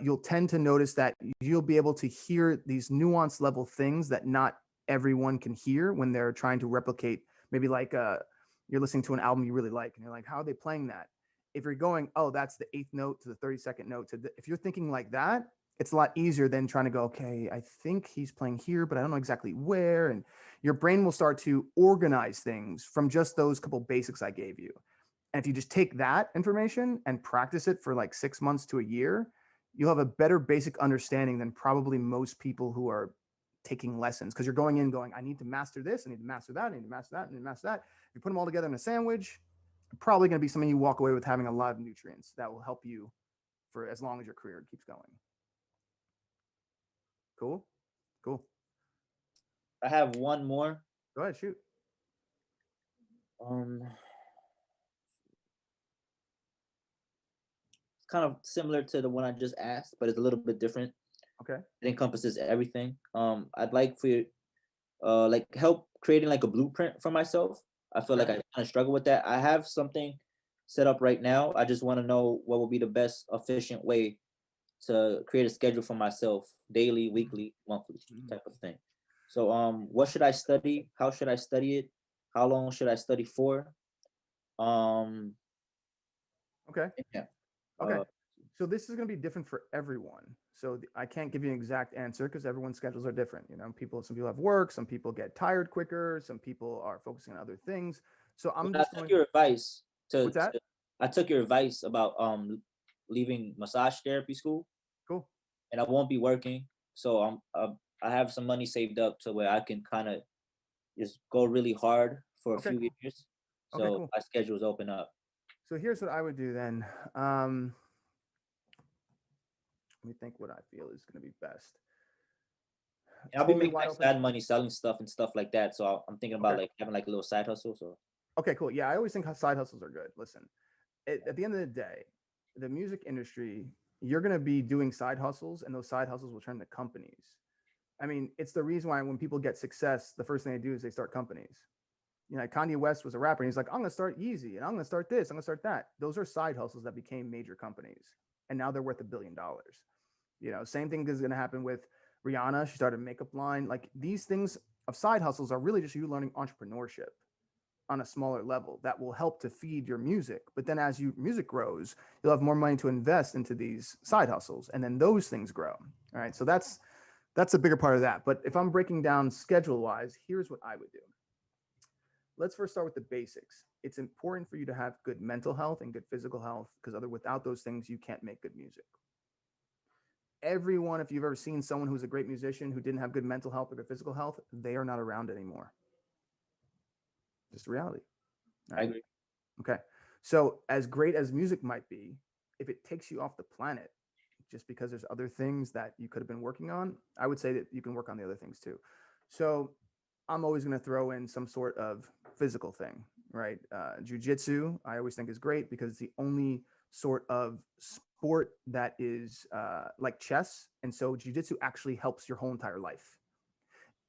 you'll tend to notice that you'll be able to hear these nuanced level things that not everyone can hear when they're trying to replicate, maybe like you're listening to an album you really like and you're like, how are they playing that? If you're going, oh, that's the 8th note to the 32nd note if you're thinking like that, it's a lot easier than trying to go, okay, I think he's playing here, but I don't know exactly where. And your brain will start to organize things from just those couple basics I gave you. And if you just take that information and practice it for like 6 months to a year, you'll have a better basic understanding than probably most people who are taking lessons, because you're going in going, I need to master this, I need to master that, I need to master that, I need to master that. If you put them all together in a sandwich, probably going to be something you walk away with having a lot of nutrients that will help you for as long as your career keeps going. Cool. I have one more. Go ahead, shoot. It's kind of similar to the one I just asked, but it's a little bit different. Okay. It encompasses everything. I'd like for you, like help creating like a blueprint for myself. I feel like I kind of struggle with that. I have something set up right now. I just want to know what will be the best efficient way to create a schedule for myself, daily, weekly, monthly type of thing. So what should I study? How should I study it? How long should I study for? Okay. Yeah. Okay. So this is going to be different for everyone. So I can't give you an exact answer because everyone's schedules are different. You know, some people have work, some people get tired quicker, some people are focusing on other things. So I'm I just took going. your advice What's that? I took your advice about leaving massage therapy school, Cool. and I won't be working. So I have some money saved up to where I can kind of just go really hard for a Okay, few cool. years. Okay, So cool. my schedules open up. So here's what I would do then. Let me think what I feel is going to be best. And I'll be School be making wide like open. side money selling stuff and stuff like that. So I'm thinking about Okay. like having like a little side hustle. So Okay, cool. Yeah, I always think side hustles are good. Listen, at the end of the day, the music industry, you're going to be doing side hustles, and those side hustles will turn to companies. I mean, it's the reason why when people get success, the first thing they do is they start companies. You know, like Kanye West was a rapper, and he's like, I'm going to start Yeezy, and I'm going to start this, I'm going to start that. Those are side hustles that became major companies, and now they're worth $1 billion. You know, same thing is going to happen with Rihanna. She started a makeup line. Like these things of side hustles are really just you learning entrepreneurship on a smaller level that will help to feed your music. But then as your music grows, you'll have more money to invest into these side hustles, and then those things grow. All right. So that's a bigger part of that. But if I'm breaking down schedule wise, here's what I would do. Let's first start with the basics. It's important for you to have good mental health and good physical health because without those things, you can't make good music. Everyone, if you've ever seen someone who's a great musician who didn't have good mental health or good physical health, they are not around anymore. Just reality. I agree. Okay. So as great as music might be, if it takes you off the planet just because there's other things that you could have been working on, I would say that you can work on the other things too. So I'm always going to throw in some sort of physical thing, right? Jiu-jitsu, I always think is great because it's the only sort of sport that is like chess. And so jiu-jitsu actually helps your whole entire life.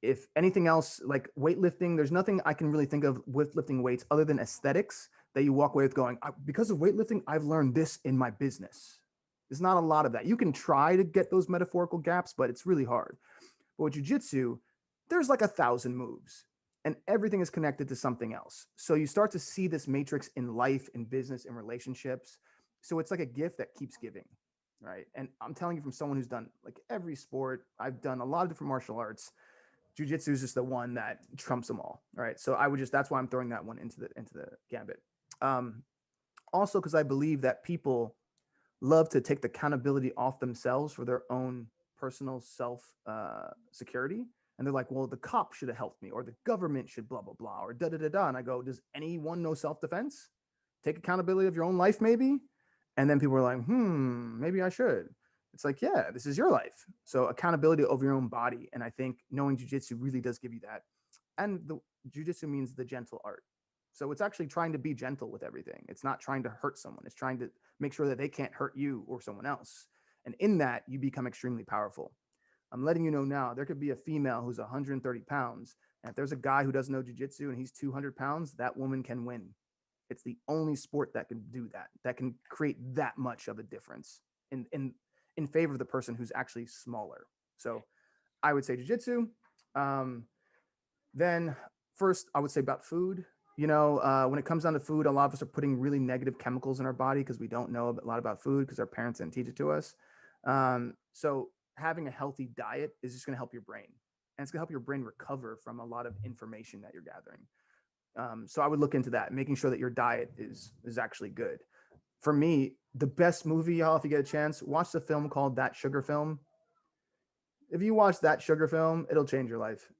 If anything else, like weightlifting, there's nothing I can really think of with lifting weights other than aesthetics that you walk away with going, because of weightlifting, I've learned this in my business. There's not a lot of that. You can try to get those metaphorical gaps, but it's really hard. But with jiu-jitsu, there's like 1,000 moves and everything is connected to something else. So you start to see this matrix in life, in business, in relationships. So it's like a gift that keeps giving, right? And I'm telling you from someone who's done like every sport, I've done a lot of different martial arts. Jiu-jitsu is just the one that trumps them all. All right. So that's why I'm throwing that one into the gambit. Also, because I believe that people love to take the accountability off themselves for their own personal self security. And they're like, well, the cop should have helped me, or the government should blah, blah, blah, or da, da, da, da. And I go, does anyone know self-defense? Take accountability of your own life, maybe. And then people are like, maybe I should. It's like, yeah, this is your life. So accountability over your own body. And I think knowing jiu-jitsu really does give you that. And the jiu-jitsu means the gentle art. So it's actually trying to be gentle with everything. It's not trying to hurt someone. It's trying to make sure that they can't hurt you or someone else. And in that, you become extremely powerful. I'm letting you know now, there could be a female who's 130 pounds. And if there's a guy who doesn't know jiu-jitsu and he's 200 pounds, that woman can win. It's the only sport that can do that, that can create that much of a difference in favor of the person who's actually smaller. So I would say jiu-jitsu. Then first, I would say about food. You know, when it comes down to food, a lot of us are putting really negative chemicals in our body because we don't know a lot about food because our parents didn't teach it to us. So having a healthy diet is just going to help your brain. And it's going to help your brain recover from a lot of information that you're gathering. So I would look into that, making sure that your diet is actually good. For me, the best movie, y'all, if you get a chance, watch the film called That Sugar Film. If you watch That Sugar Film, it'll change your life.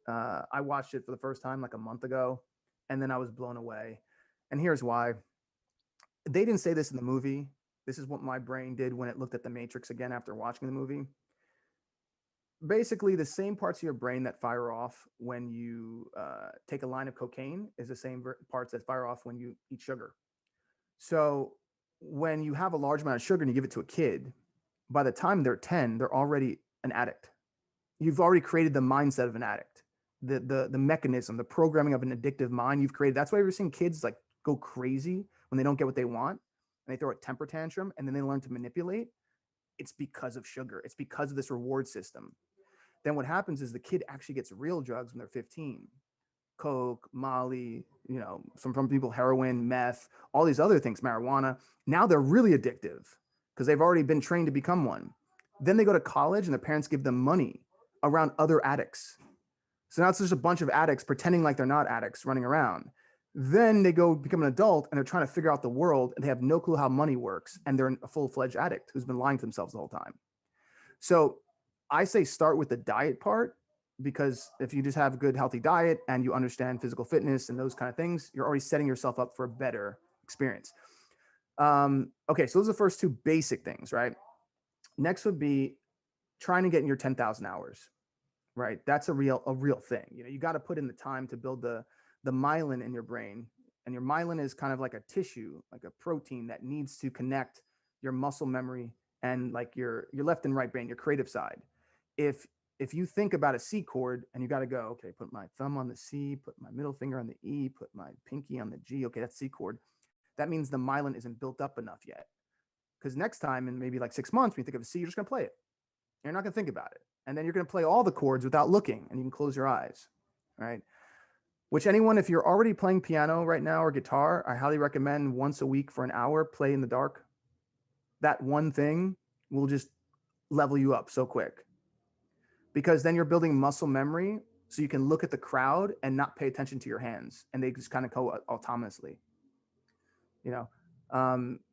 I watched it for the first time like a month ago, and then I was blown away. And here's why. They didn't say this in the movie. This is what my brain did when it looked at the Matrix again after watching the movie. Basically, the same parts of your brain that fire off when you take a line of cocaine is the same parts that fire off when you eat sugar. So when you have a large amount of sugar and you give it to a kid, by the time they're 10, they're already an addict. You've already created the mindset of an addict, the mechanism, the programming of an addictive mind you've created. That's why you're seeing kids like go crazy when they don't get what they want and they throw a temper tantrum and then they learn to manipulate. It's because of sugar. It's because of this reward system. Then what happens is the kid actually gets real drugs when they're 15. Coke, Molly, you know, some people, heroin, meth, all these other things, marijuana. Now they're really addictive. because they've already been trained to become one. Then they go to college and their parents give them money around other addicts. So now it's just a bunch of addicts pretending like they're not addicts running around. Then they go become an adult and they're trying to figure out the world and they have no clue how money works. And they're a full-fledged addict who's been lying to themselves the whole time. So I say start with the diet part, because if you just have a good, healthy diet and you understand physical fitness and those kind of things, you're already setting yourself up for a better experience. Okay, so those are the first two basic things, right? Next would be trying to get in your 10,000 hours, right? That's a real thing. You know, you got to put in the time to build the myelin in your brain. And your myelin is kind of like a tissue, like a protein that needs to connect your muscle memory and like your left and right brain, your creative side. If you think about a C chord and you got to go, okay, put my thumb on the C, put my middle finger on the E, put my pinky on the G. Okay, that's C chord. That means the myelin isn't built up enough yet. Because next time, in maybe like 6 months, when you think of a C, you're just going to play it. You're not going to think about it. And then you're going to play all the chords without looking, and you can close your eyes, right? Which anyone, if you're already playing piano right now or guitar, I highly recommend once a week for an hour, play in the dark. That one thing will just level you up so quick. Because then you're building muscle memory so you can look at the crowd and not pay attention to your hands, and they just kind of go autonomously, you know?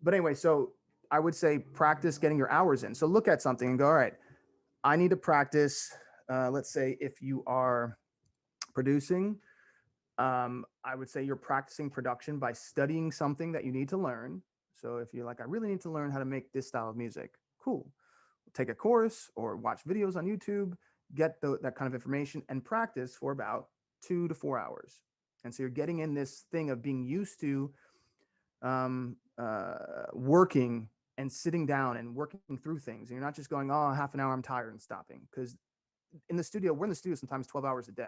But anyway, so I would say practice getting your hours in. So look at something and go, all right, I need to practice. Let's say if you are producing, I would say you're practicing production by studying something that you need to learn. So if you're like, I really need to learn how to make this style of music, cool. Take a course or watch videos on YouTube, get that kind of information and practice for about 2 to 4 hours. And so you're getting in this thing of being used to working and sitting down and working through things. And you're not just going, oh, half an hour, I'm tired, and stopping. Because in the studio, we're in the studio sometimes 12 hours a day.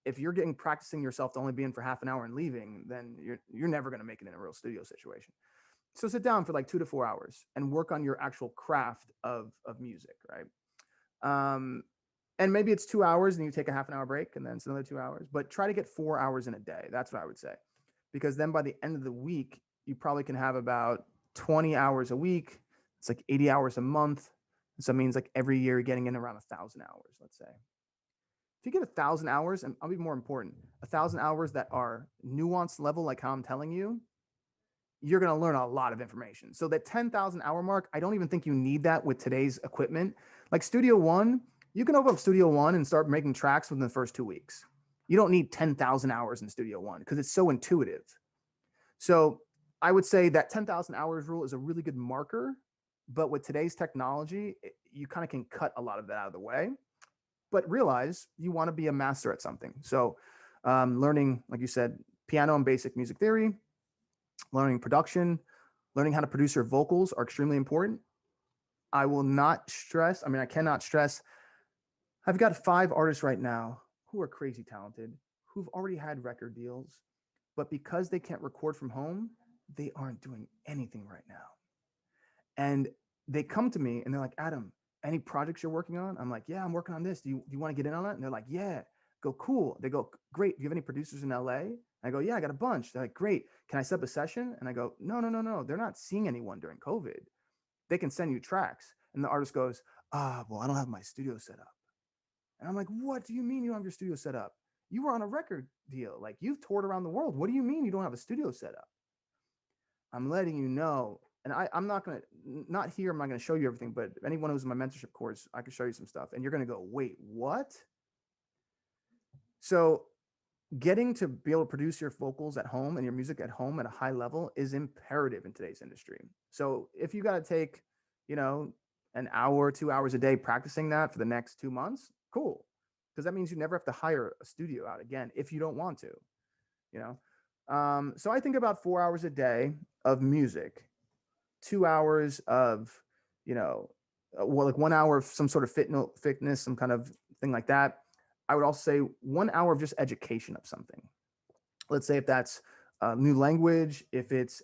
If you're practicing yourself to only be in for half an hour and leaving, then you're never going to make it in a real studio situation. So sit down for like 2 to 4 hours and work on your actual craft of music, right? And maybe it's 2 hours and you take a half an hour break and then it's another 2 hours, but try to get 4 hours in a day. That's what I would say. Because then by the end of the week, you probably can have about 20 hours a week. It's like 80 hours a month. So it means like every year you're getting in around 1,000 hours, let's say. If you get 1,000 hours, and I'll be more important, 1,000 hours that are nuanced level, like how I'm telling you, you're going to learn a lot of information. So that 10,000 hour mark, I don't even think you need that with today's equipment. Like Studio One, you can open up Studio One and start making tracks within the first 2 weeks. You don't need 10,000 hours in Studio One because it's so intuitive. So I would say that 10,000 hours rule is a really good marker, but with today's technology, you kind of can cut a lot of that out of the way, but realize you want to be a master at something. So learning, like you said, piano and basic music theory, learning production, learning how to produce your vocals are extremely important. I cannot stress, I've got 5 artists right now who are crazy talented, who've already had record deals, but because they can't record from home, they aren't doing anything right now. And they come to me and they're like, Adam, any projects you're working on? I'm like, yeah, I'm working on this. Do you want to get in on it? And they're like, yeah. Go, cool. They go, great. Do you have any producers in LA? I go, yeah, I got a bunch. They're like, great. Can I set up a session? And I go, no. They're not seeing anyone during COVID. They can send you tracks. And the artist goes, well, I don't have my studio set up. And I'm like, what do you mean you don't have your studio set up? You were on a record deal. Like, you've toured around the world. What do you mean you don't have a studio set up? I'm letting you know. And I'm not going to, not here, I'm not going to show you everything, but anyone who's in my mentorship course, I can show you some stuff. And you're going to go, wait, what? So getting to be able to produce your vocals at home and your music at home at a high level is imperative in today's industry. So if you got to take, an hour, 2 hours a day practicing that for the next 2 months, cool. Because that means you never have to hire a studio out again if you don't want to, So I think about 4 hours a day of music, 2 hours of, like 1 hour of some sort of fitness, some kind of thing like that. I would also say 1 hour of just education of something. Let's say if that's a new language, if it's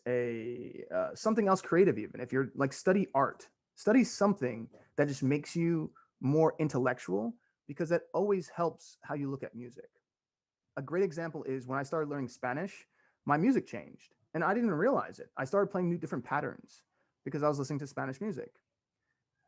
something else creative, even if you're like study art, study something that just makes you more intellectual, because that always helps how you look at music. A great example is when I started learning Spanish, my music changed and I didn't realize it. I started playing different patterns because I was listening to Spanish music.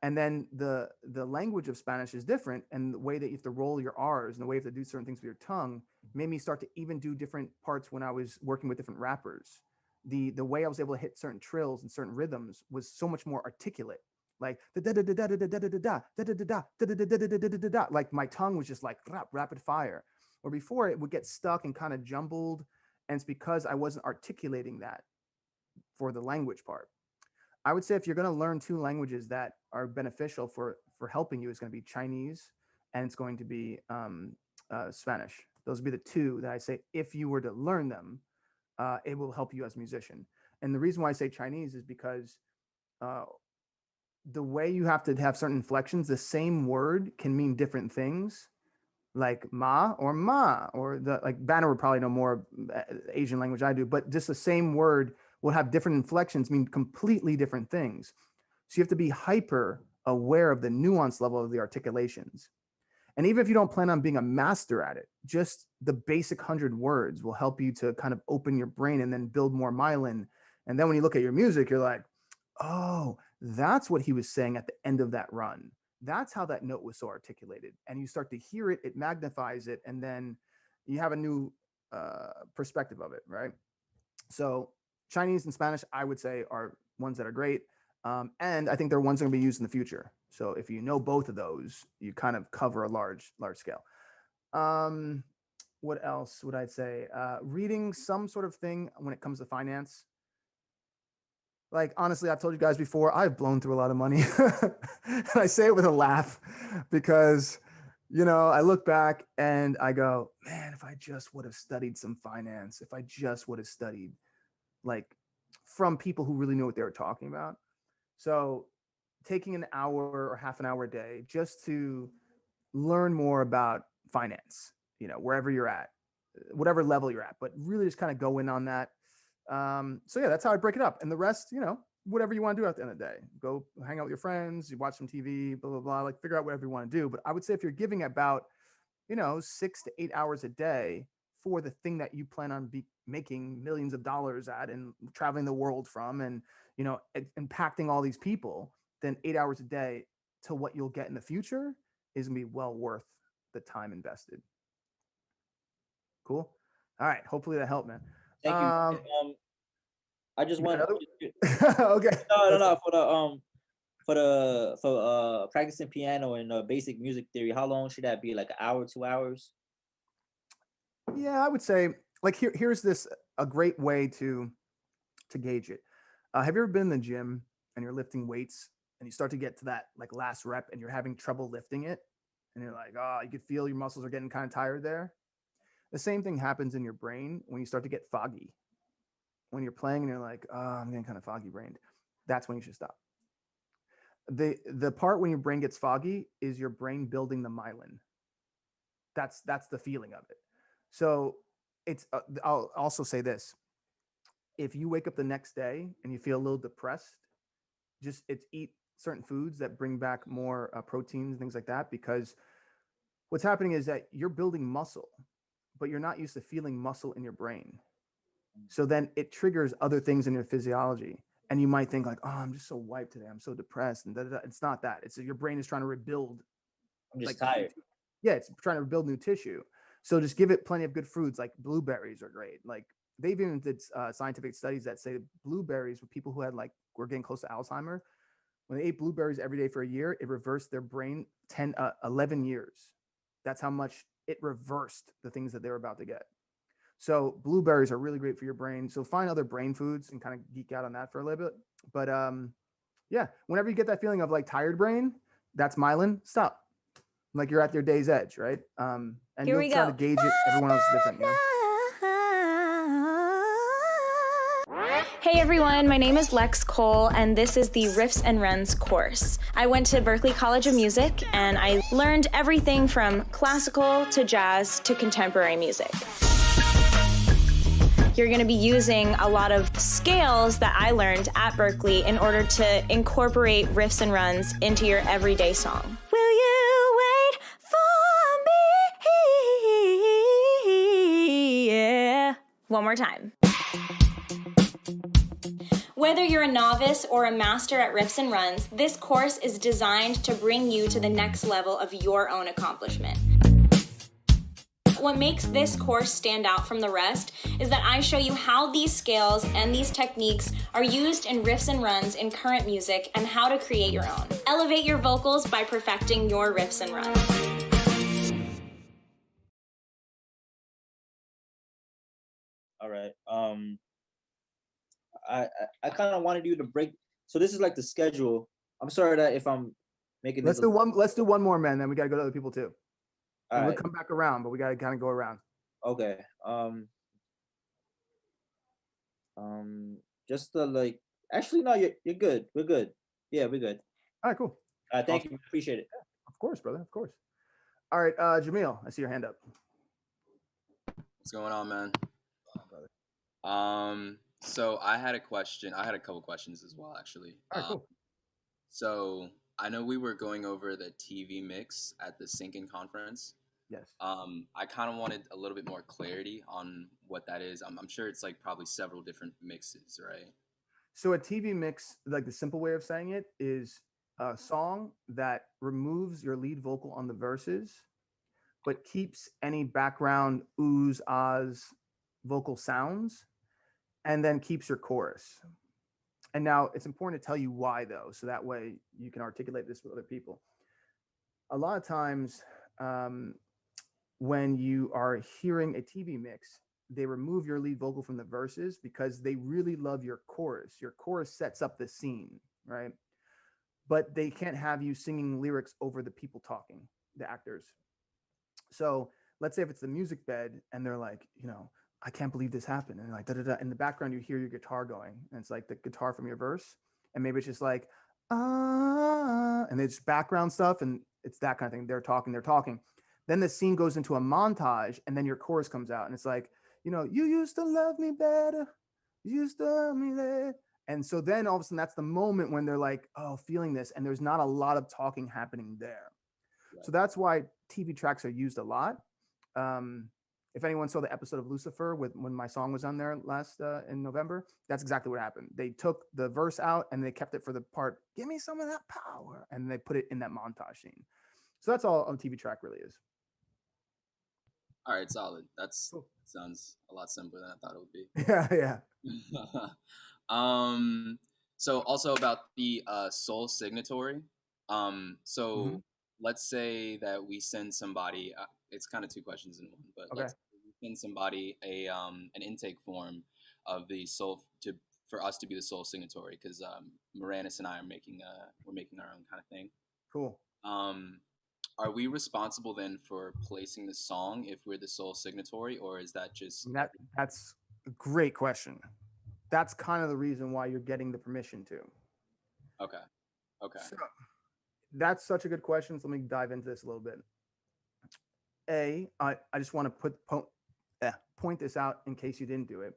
And then the language of Spanish is different, and the way that you have to roll your R's and the way you have to do certain things with your tongue made me start to even do different parts when I was working with different rappers. The way I was able to hit certain trills and certain rhythms was so much more articulate. Like like my tongue was just like rapid fire. Or before it would get stuck and kind of jumbled, and it's because I wasn't articulating that for the language part. I would say if you're going to learn two languages that are beneficial for helping you, it's going to be Chinese and it's going to be Spanish. Those would be the two that I say if you were to learn them, it will help you as a musician. And the reason why I say Chinese is because the way you have to have certain inflections, the same word can mean different things, like ma, or the like Banner would probably know more Asian language I do, but just the same word will have different inflections, mean completely different things. So you have to be hyper aware of the nuance level of the articulations. And even if you don't plan on being a master at it, just the basic 100 words will help you to kind of open your brain and then build more myelin. And then when you look at your music, you're like, oh, that's what he was saying at the end of that run. That's how that note was so articulated. And you start to hear it, it magnifies it, and then you have a new perspective of it, right? So Chinese and Spanish, I would say, are ones that are great. And I think they're ones that are going to be used in the future. So if you know both of those, you kind of cover a large scale. What else would I say? Reading some sort of thing when it comes to finance. Like, honestly, I've told you guys before, I've blown through a lot of money. And I say it with a laugh because, you know, I look back and I go, man, if I just would have studied some finance, if I just would have studied like from people who really knew what they were talking about. So taking an hour or half an hour a day just to learn more about finance, you know, wherever you're at, whatever level you're at, but really just kind of go in on that. So yeah, that's how I break it up. And the rest, you know, whatever you want to do at the end of the day, go hang out with your friends, you watch some TV, blah, blah, blah, like figure out whatever you want to do. But I would say if you're giving about, you know, 6 to 8 hours a day for the thing that you plan on making millions of dollars at and traveling the world from, and, you know, impacting all these people, then 8 hours a day to what you'll get in the future is gonna be well worth the time invested. Cool. All right. Hopefully that helped, man. Thank you. I just want okay. No, for practicing piano and basic music theory, how long should that be? Like an hour, 2 hours? Yeah, I would say like here's a great way to gauge it. Have you ever been in the gym and you're lifting weights and you start to get to that like last rep and you're having trouble lifting it and you're like, oh, you could feel your muscles are getting kind of tired there? The same thing happens in your brain when you start to get foggy. When you're playing and you're like, oh, I'm getting kind of foggy brained. That's when you should stop. The part when your brain gets foggy is your brain building the myelin. That's the feeling of it. So it's, I'll also say this. If you wake up the next day and you feel a little depressed, just eat certain foods that bring back more proteins and things like that, because what's happening is that you're building muscle, but you're not used to feeling muscle in your brain. So then it triggers other things in your physiology. And you might think like, oh, I'm just so wiped today. I'm so depressed. And it's not that. It's your brain is trying to rebuild. I'm just tired. Yeah, it's trying to rebuild new tissue. So just give it plenty of good foods. Like blueberries are great. Like they've even did scientific studies that say blueberries with people who were getting close to Alzheimer, when they ate blueberries every day for a year, it reversed their brain 11 years. That's how much it reversed the things that they were about to get. So blueberries are really great for your brain. So find other brain foods and kind of geek out on that for a little bit. But yeah, whenever you get that feeling of like tired brain, that's myelin. Stop. Like you're at your day's edge, right? And Here you'll try to gauge it. Everyone else is different. Yeah. Hey everyone, my name is Lex Cole, and this is the Riffs and Runs course. I went to Berklee College of Music, and I learned everything from classical to jazz to contemporary music. You're going to be using a lot of scales that I learned at Berklee in order to incorporate riffs and runs into your everyday song. Will you wait for me? Yeah. One more time. Whether you're a novice or a master at riffs and runs, this course is designed to bring you to the next level of your own accomplishment. What makes this course stand out from the rest is that I show you how these scales and these techniques are used in riffs and runs in current music and how to create your own. Elevate your vocals by perfecting your riffs and runs. All right. I kind of wanted you to break. So this is like the schedule. I'm sorry that if I'm making Let's this. Let's do one more, man. Then we got to go to other people too. All We'll right. come back around, but we got to kind of go around. Okay. Just the like. Actually, no. You're good. We're good. Yeah, we're good. All right, cool. Thank you. Appreciate it. Of course, brother. Of course. All right, Jamil, I see your hand up. What's going on, man? Brother. So I had a question. I had a couple questions as well, actually. All right, cool. So I know we were going over the TV mix at the Sinkin conference. Yes. I kind of wanted a little bit more clarity on what that is. I'm sure it's like probably several different mixes, right? So a TV mix, like the simple way of saying it, is a song that removes your lead vocal on the verses, but keeps any background oohs, ahs, vocal sounds, and then keeps your chorus. And now it's important to tell you why, though, so that way you can articulate this with other people. A lot of times when you are hearing a TV mix, they remove your lead vocal from the verses because they really love your chorus. Your chorus sets up the scene, right? But they can't have you singing lyrics over the people talking, the actors. So let's say if it's the music bed and they're like, I can't believe this happened. And like, da, da, da. In the background, you hear your guitar going. And it's like the guitar from your verse. And maybe it's just like, and it's background stuff. And it's that kind of thing. They're talking. Then the scene goes into a montage. And then your chorus comes out. And it's like, you used to love me better. You used to love me there. And so then all of a sudden, that's the moment when they're like, oh, feeling this. And there's not a lot of talking happening there. Right. So that's why TV tracks are used a lot. If anyone saw the episode of Lucifer when my song was on there last in November, that's exactly what happened. They took the verse out and they kept it for the part, give me some of that power. And they put it in that montage scene. So that's all a TV track really is. All right, solid. That's cool. Sounds a lot simpler than I thought it would be. Yeah. So also about the soul signatory. Let's say that we send somebody. It's kind of two questions in one, but okay. Let's send somebody an intake form of the soul for us to be the soul signatory because Moranis and I are making our own kind of thing. Cool. Are we responsible then for placing the song if we're the sole signatory, or is that just that's a great question. That's kind of the reason why you're getting the permission to. Okay. So, that's such a good question. So let me dive into this a little bit. I just want to point this out in case you didn't do it.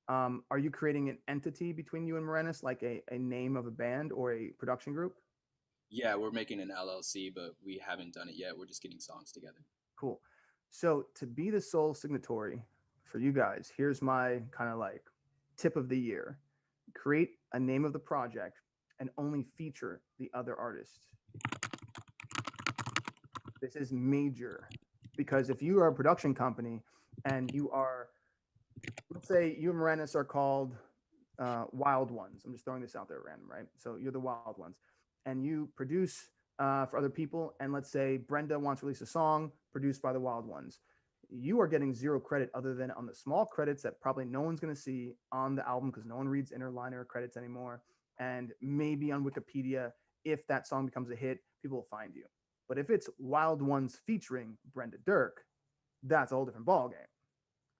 Are you creating an entity between you and Moranis, like a name of a band or a production group? Yeah, we're making an LLC, but we haven't done it yet. We're just getting songs together. Cool. So to be the sole signatory for you guys, here's my kind of like tip of the year. Create a name of the project and only feature the other artists. This is major because if you are a production company and you are, let's say you and Moranis are called Wild Ones. I'm just throwing this out there random, right? So you're the Wild Ones. And you produce for other people, and let's say Brenda wants to release a song produced by the Wild Ones. You are getting zero credit other than on the small credits that probably no one's going to see on the album because no one reads interliner credits anymore. And maybe on Wikipedia, if that song becomes a hit, people will find you. But if it's Wild Ones featuring Brenda Dirk, that's a whole different ballgame.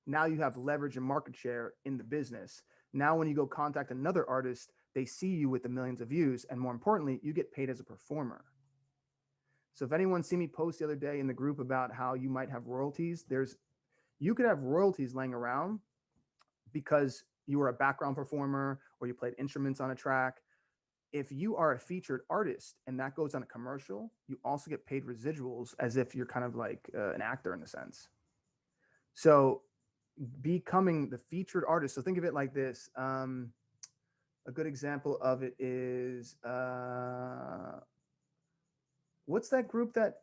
Now you have leverage and market share in the business. Now when you go contact another artist, they see you with the millions of views, and more importantly, you get paid as a performer. So if anyone see me post the other day in the group about how you might have royalties, you could have royalties laying around because you were a background performer or you played instruments on a track. If you are a featured artist and that goes on a commercial, you also get paid residuals as if you're kind of like an actor in a sense. So becoming the featured artist. So think of it like this. A good example of it is what's that group that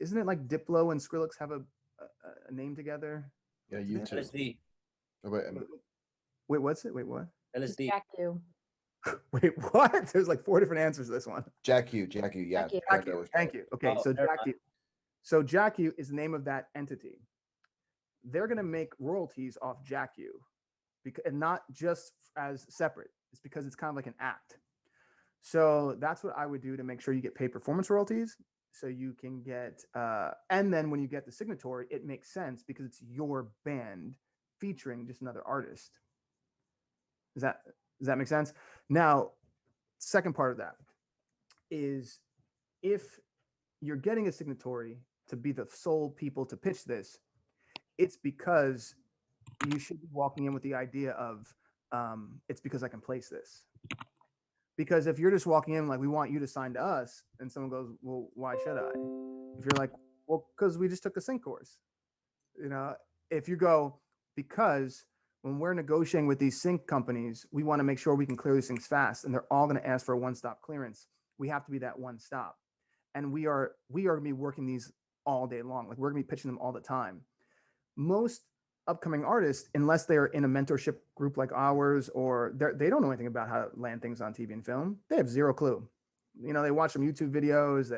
isn't it like Diplo and Skrillex have a name together? Yeah, Do they have- YouTube. LSD. Oh, wait, Wait, what's it? Wait, what? LSD. Jack you. Wait, what? There's like 4 different answers to this one. Jack U, yeah. Jack U. Jack U. Thank you. Okay, Oh, so never Jack U. So Jack U is the name of that entity. They're gonna make royalties off Jack U, because and not just as separate. It's because it's kind of like an act. So that's what I would do to make sure you get paid performance royalties. So you can get, and then when you get the signatory, it makes sense because it's your band featuring just another artist. Does that make sense? Now, second part of that is if you're getting a signatory to be the sole people to pitch this, it's because you should be walking in with the idea of it's because I can place this. Because if you're just walking in like, we want you to sign to us, and someone goes, well, why should I? If you're like, well, because we just took a sync course. You know, if you go, because when we're negotiating with these sync companies, we want to make sure we can clear these things fast, and they're all going to ask for a one-stop clearance. We have to be that one stop. And we are going to be working these all day long. Like, we're going to be pitching them all the time. Most upcoming artists, unless they're in a mentorship group like ours, or they don't know anything about how to land things on TV and film, they have zero clue. You know, they watch some YouTube videos,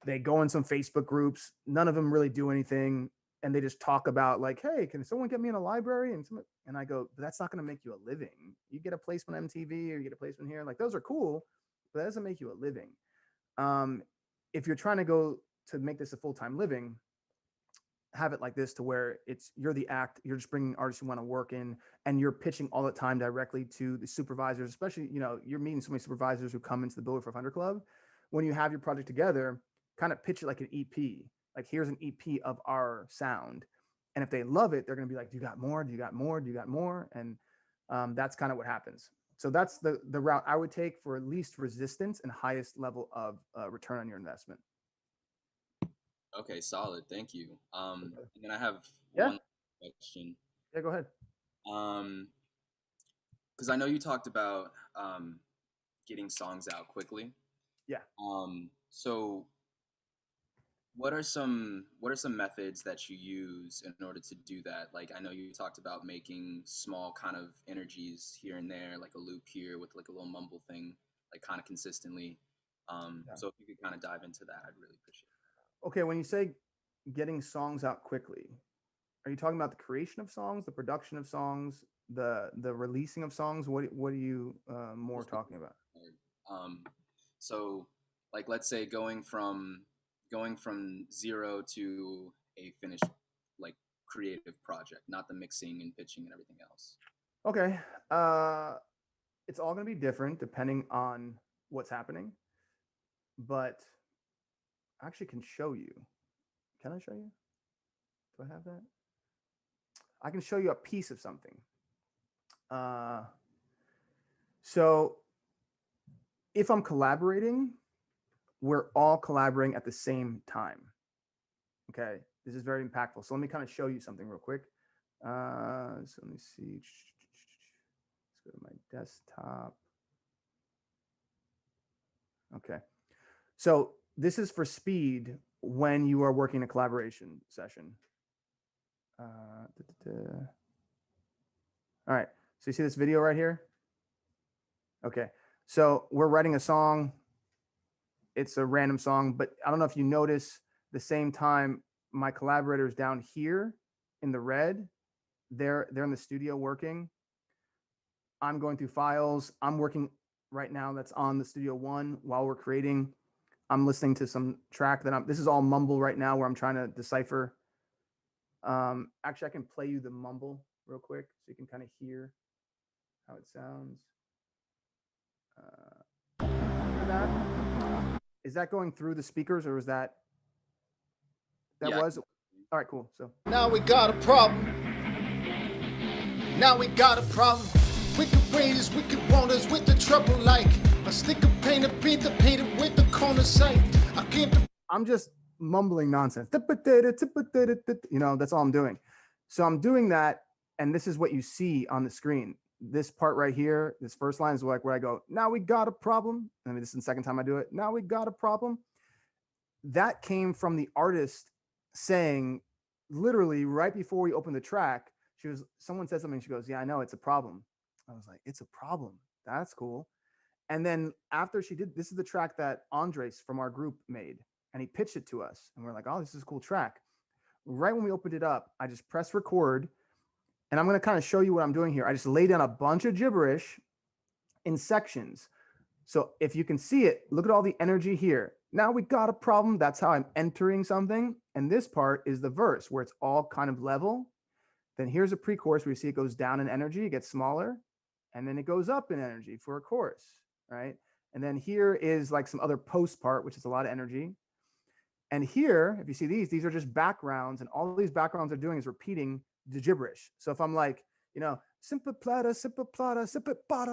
they go in some Facebook groups, none of them really do anything, and they just talk about like, hey, can someone get me in a library? And I go, but that's not going to make you a living. You get a placement on MTV or you get a placement here, like those are cool, but that doesn't make you a living. If you're trying to go to make this a full-time living, have it like this, to where you're the act, you're just bringing artists you want to work in, and you're pitching all the time directly to the supervisors, especially, you know, you're meeting so many supervisors who come into the Billboard 500 Club. When you have your project together, kind of pitch it like an EP, like here's an EP of our sound. And if they love it, they're going to be like, do you got more? Do you got more? Do you got more? And that's kind of what happens. So that's the route I would take for least resistance and highest level of return on your investment. Okay, solid. Thank you. And then I have Yeah. one question. Yeah, go ahead. Because I know you talked about getting songs out quickly. Yeah. So what are some methods that you use in order to do that? Like, I know you talked about making small kind of energies here and there, like a loop here with like a little mumble thing, like kind of consistently. So if you could kind of dive into that, I'd really appreciate it. Okay, when you say getting songs out quickly, are you talking about the creation of songs, the production of songs, the releasing of songs? What are you more talking about? So like, let's say going from 0 to a finished like creative project, not the mixing and pitching and everything else. Okay, it's all going to be different depending on what's happening, but I actually can show you. Can I show you? Do I have that? I can show you a piece of something. So if I'm collaborating, we're all collaborating at the same time. Okay, this is very impactful. So let me kind of show you something real quick. So let me see. Let's go to my desktop. Okay, so this is for speed when you are working a collaboration session. All right, so you see this video right here? Okay, so we're writing a song. It's a random song, but I don't know if you notice, the same time my collaborators down here in the red, they're in the studio working. I'm going through files. I'm working right now that's on the Studio One while we're creating. I'm listening to some track this is all mumble right now where I'm trying to decipher. Actually, I can play you the mumble real quick so you can kind of hear how it sounds. Hear that? Is that going through the speakers, or is that Yeah. was? All right, cool. So now we got a problem. Now we got a problem. Wicked ways, wicked wonders with the trouble like a stick of paint, a beat the painted with the corner sight. I'm just mumbling nonsense. You know, that's all I'm doing. So I'm doing that, and this is what you see on the screen. this part right here, this first line is like where I go, now we got a problem. I mean, this is the second time I do it. Now we got a problem. That came from the artist saying, literally right before we opened the track, someone said something. She goes, yeah, I know it's a problem. I was like, it's a problem. That's cool. And then after she did, this is the track that Andres from our group made, and he pitched it to us. And we're like, oh, this is a cool track. Right when we opened it up, I just pressed record, and I'm going to kind of show you what I'm doing here. I just lay down a bunch of gibberish in sections. So if you can see it, look at all the energy here. Now we got a problem. That's how I'm entering something. And this part is the verse where it's all kind of level. Then here's a pre-chorus where you see it goes down in energy, it gets smaller, and then it goes up in energy for a chorus, right? And then here is like some other post part, which is a lot of energy. And here, if you see these are just backgrounds, and all these backgrounds are doing is repeating the gibberish. So if I'm like, simple plata,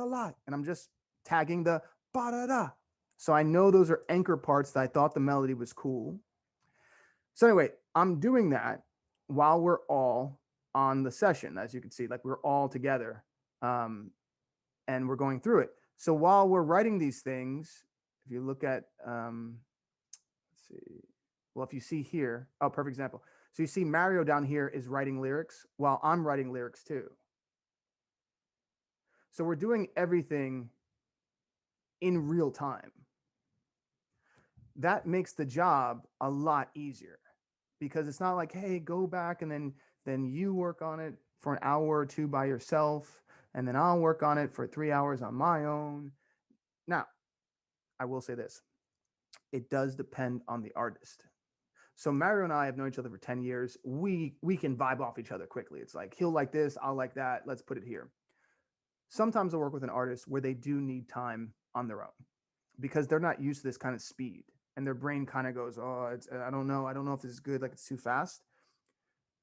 lot, and I'm just tagging the ba-da-da. So I know those are anchor parts that I thought the melody was cool. So anyway, I'm doing that while we're all on the session, as you can see, like we're all together, and we're going through it. So while we're writing these things, if you look at, let's see, well, if you see here, oh, perfect example. So you see Mario down here is writing lyrics while I'm writing lyrics too. So we're doing everything in real time. That makes the job a lot easier, because it's not like, hey, go back and then you work on it for an hour or two by yourself, and then I'll work on it for 3 hours on my own. Now, I will say this. It does depend on the artist. So Mario and I have known each other for 10 years. We can vibe off each other quickly. It's like, he'll like this, I'll like that. Let's put it here. Sometimes I'll work with an artist where they do need time on their own because they're not used to this kind of speed. And their brain kind of goes, oh, I don't know if this is good, like it's too fast.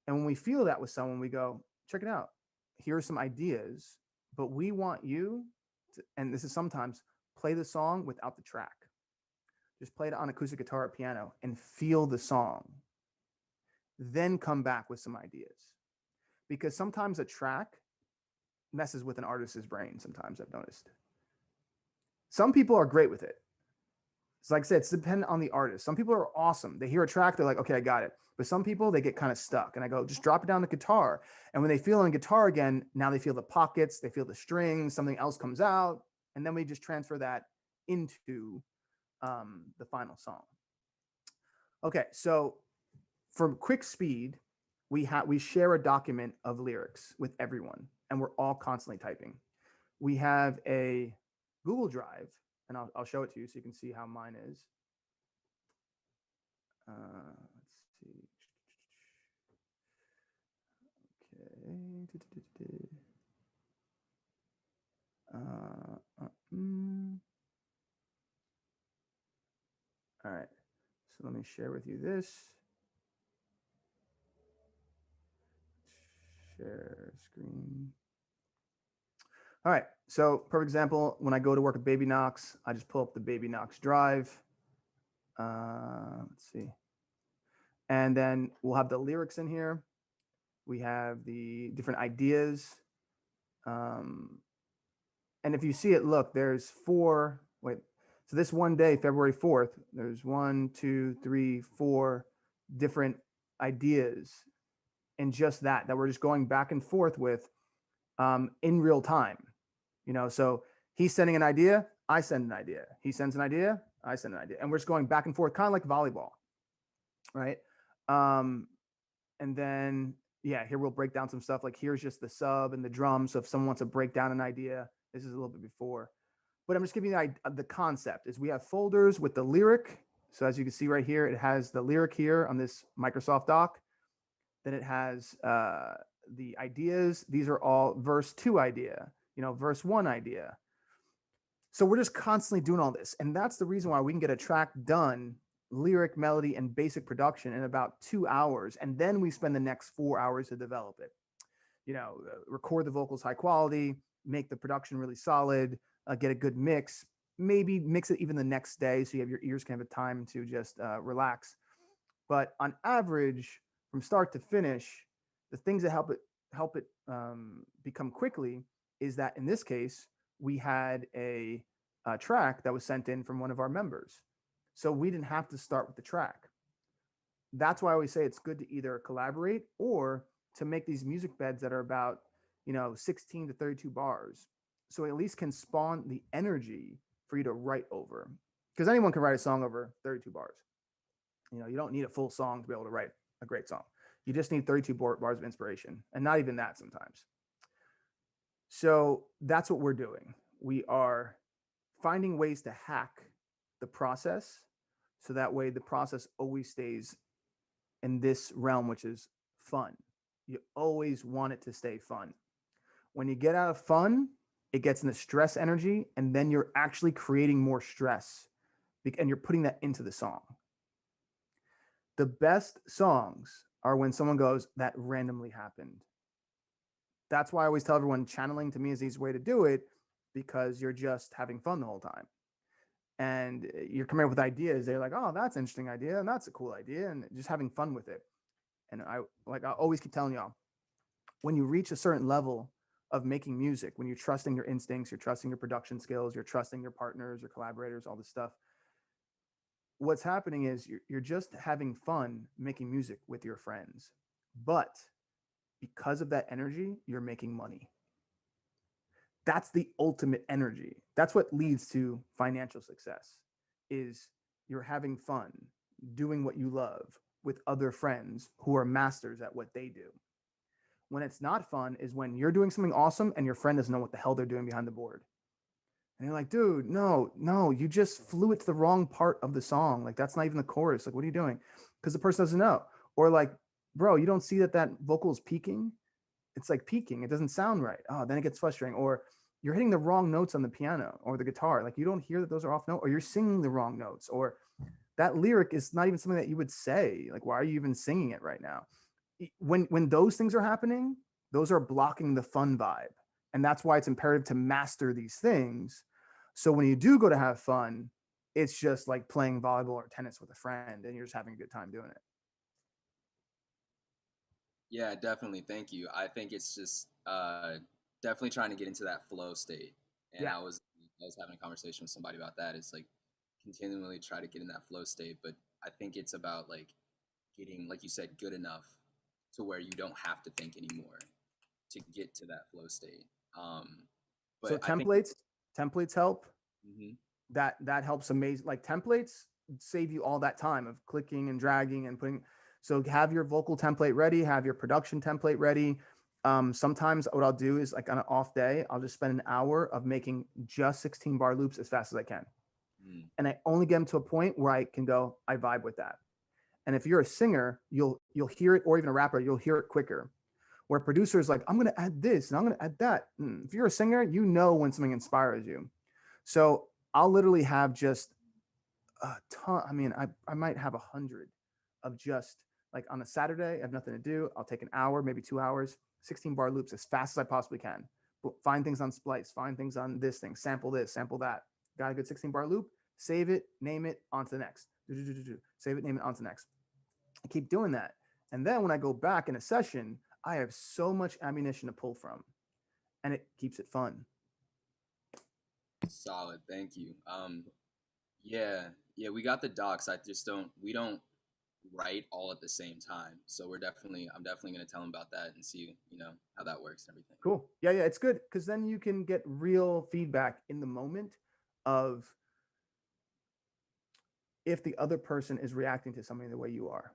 And when we feel that with someone, we go, check it out. Here are some ideas, but we want you to, and this is sometimes, play the song without the track. Just play it on acoustic guitar or piano and feel the song. Then come back with some ideas. Because sometimes a track messes with an artist's brain, sometimes I've noticed. Some people are great with it. It's like I said, it's dependent on the artist. Some people are awesome. They hear a track, they're like, okay, I got it. But some people, they get kind of stuck. And I go, just drop it down the guitar. And when they feel on guitar again, now they feel the pockets, they feel the strings, something else comes out. And then we just transfer that into the final song. Okay, so for quick speed, we share a document of lyrics with everyone, and we're all constantly typing. We have a Google Drive, and I'll show it to you so you can see how mine is. Let's see. Okay. All right, so let me share with you this. Share screen. All right, so for example, when I go to work at Baby Knox, I just pull up the Baby Knox drive. Let's see. And then we'll have the lyrics in here. We have the different ideas. And if you see it, look, there's four, wait, so this one day, February 4th, there's 1, 2, 3, 4 different ideas in just that we're just going back and forth with in real time. So he's sending an idea, I send an idea. He sends an idea, I send an idea. And we're just going back and forth, kind of like volleyball, right? And then, yeah, here we'll break down some stuff. Like here's just the sub and the drum. So if someone wants to break down an idea, this is a little bit before. But I'm just giving you the concept is we have folders with the lyric. So as you can see right here, it has the lyric here on this Microsoft doc. Then it has the ideas. These are all verse 2 idea, verse 1 idea. So we're just constantly doing all this. And that's the reason why we can get a track done, lyric, melody, and basic production in about 2 hours. And then we spend the next 4 hours to develop it. Record the vocals high quality, make the production really solid, get a good mix, maybe mix it even the next day so your ears can have a time to just relax. But on average, from start to finish, the things that help it become quickly is that in this case, we had a track that was sent in from one of our members. So we didn't have to start with the track. That's why I always say it's good to either collaborate or to make these music beds that are about, 16 to 32 bars. So it at least can spawn the energy for you to write over. Because anyone can write a song over 32 bars. You don't need a full song to be able to write a great song. You just need 32 bars of inspiration, and not even that sometimes. So that's what we're doing. We are finding ways to hack the process so that way the process always stays in this realm, which is fun. You always want it to stay fun. When you get out of fun, it gets in the stress energy, and then you're actually creating more stress, and you're putting that into the song. The best songs are when someone goes, that randomly happened. That's why I always tell everyone channeling to me is the easiest way to do it, because you're just having fun the whole time. And you're coming up with ideas. They're like, oh, that's an interesting idea. And that's a cool idea. And just having fun with it. And I always keep telling y'all, when you reach a certain level of making music, when you're trusting your instincts, you're trusting your production skills, you're trusting your partners, your collaborators, all this stuff, what's happening is you're just having fun making music with your friends. But because of that energy, you're making money. That's the ultimate energy. That's what leads to financial success, is you're having fun doing what you love with other friends who are masters at what they do. When it's not fun is when you're doing something awesome and your friend doesn't know what the hell they're doing behind the board. And you're like, dude, no, you just flew it to the wrong part of the song. Like, that's not even the chorus. Like, what are you doing? Because the person doesn't know. Or like, bro, you don't see that vocal is peaking? It's like peaking. It doesn't sound right. Oh, then it gets frustrating. Or you're hitting the wrong notes on the piano or the guitar. Like, you don't hear that those are off note, or you're singing the wrong notes, or that lyric is not even something that you would say. Like, why are you even singing it right now? When those things are happening, those are blocking the fun vibe. And that's why it's imperative to master these things. So when you do go to have fun, it's just like playing volleyball or tennis with a friend, and you're just having a good time doing it. Yeah, definitely. Thank you. I think it's just definitely trying to get into that flow state. And Yeah. I was having a conversation with somebody about that. It's like continually try to get in that flow state. But I think it's about like getting, like you said, good enough to where you don't have to think anymore to get to that flow state. But So templates help. Mm-hmm. That helps amazing. Like, templates save you all that time of clicking and dragging and putting. So have your vocal template ready, have your production template ready. Sometimes what I'll do is, like, on an off day, I'll just spend an hour of making just 16 bar loops as fast as I can. And I only get them to a point where I can go, I vibe with that. And if you're a singer, you'll hear it, or even a rapper, you'll hear it quicker. Where producers like, I'm going to add this and I'm going to add that. If you're a singer, you know when something inspires you. So I'll literally have just a ton. I mean, I might have 100 of just, like, on a Saturday, I have nothing to do. I'll take an hour, maybe 2 hours, 16 bar loops as fast as I possibly can. Find things on Splice, find things on this thing, sample this, sample that. Got a good 16 bar loop, save it, name it, on to the next. Save it, name it, on to the next. I keep doing that. And then when I go back in a session, I have so much ammunition to pull from, and it keeps it fun. Solid. Thank you. Yeah, we got the docs. We don't write all at the same time. So I'm definitely going to tell them about that and see, how that works and everything. Cool. Yeah. It's good, because then you can get real feedback in the moment of if the other person is reacting to something the way you are.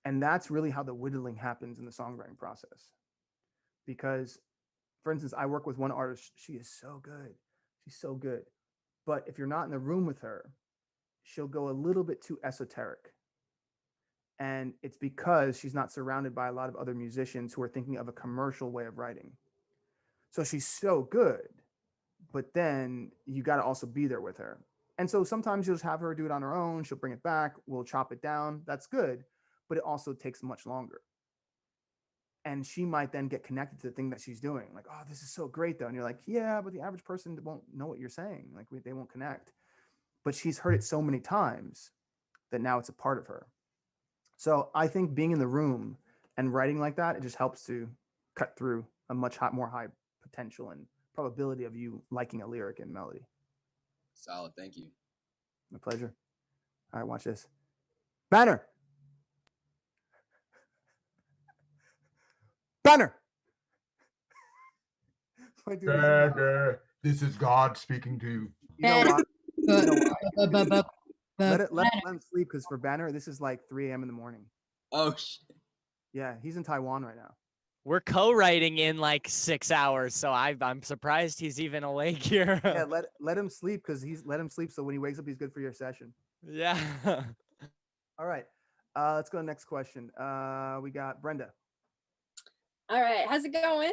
And that's really how the whittling happens in the songwriting process. Because, for instance, I work with one artist. She is so good. She's so good. But if you're not in the room with her, she'll go a little bit too esoteric. And it's because she's not surrounded by a lot of other musicians who are thinking of a commercial way of writing. So she's so good, but then you got to also be there with her. And so sometimes you'll just have her do it on her own. She'll bring it back. We'll chop it down. That's good. But it also takes much longer. And she might then get connected to the thing that she's doing. Like, oh, this is so great, though. And you're like, yeah, but the average person won't know what you're saying. Like, they won't connect. But she's heard it so many times that now it's a part of her. So I think being in the room and writing like that, it just helps to cut through a much more high potential and probability of you liking a lyric and melody. Solid. Thank you. My pleasure. All right, watch this. Banner. Banner. My dude is in- This is God speaking to you. You know what? You know what? Let Let him sleep, because for Banner, this is like 3 a.m. in the morning. Oh shit. Yeah, he's in Taiwan right now. We're co-writing in like 6 hours, so I'm surprised he's even awake here. Yeah, let him sleep, because let him sleep so when he wakes up, he's good for your session. Yeah. All right. Let's go to the next question. We got Brenda. All right, how's it going?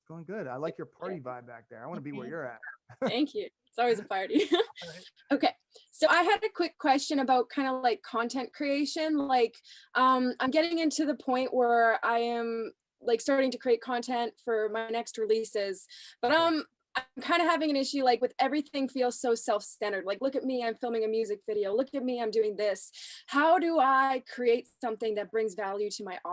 Going good. I like your party vibe back there. I want to be where you're at. Thank you. It's always a party. Okay, so I had a quick question about kind of like content creation. Like, I'm getting into the point where I am like starting to create content for my next releases, but I'm kind of having an issue, like with everything feels so self-centered. Like, look at me, I'm filming a music video. Look at me, I'm doing this. How do I create something that brings value to my audience?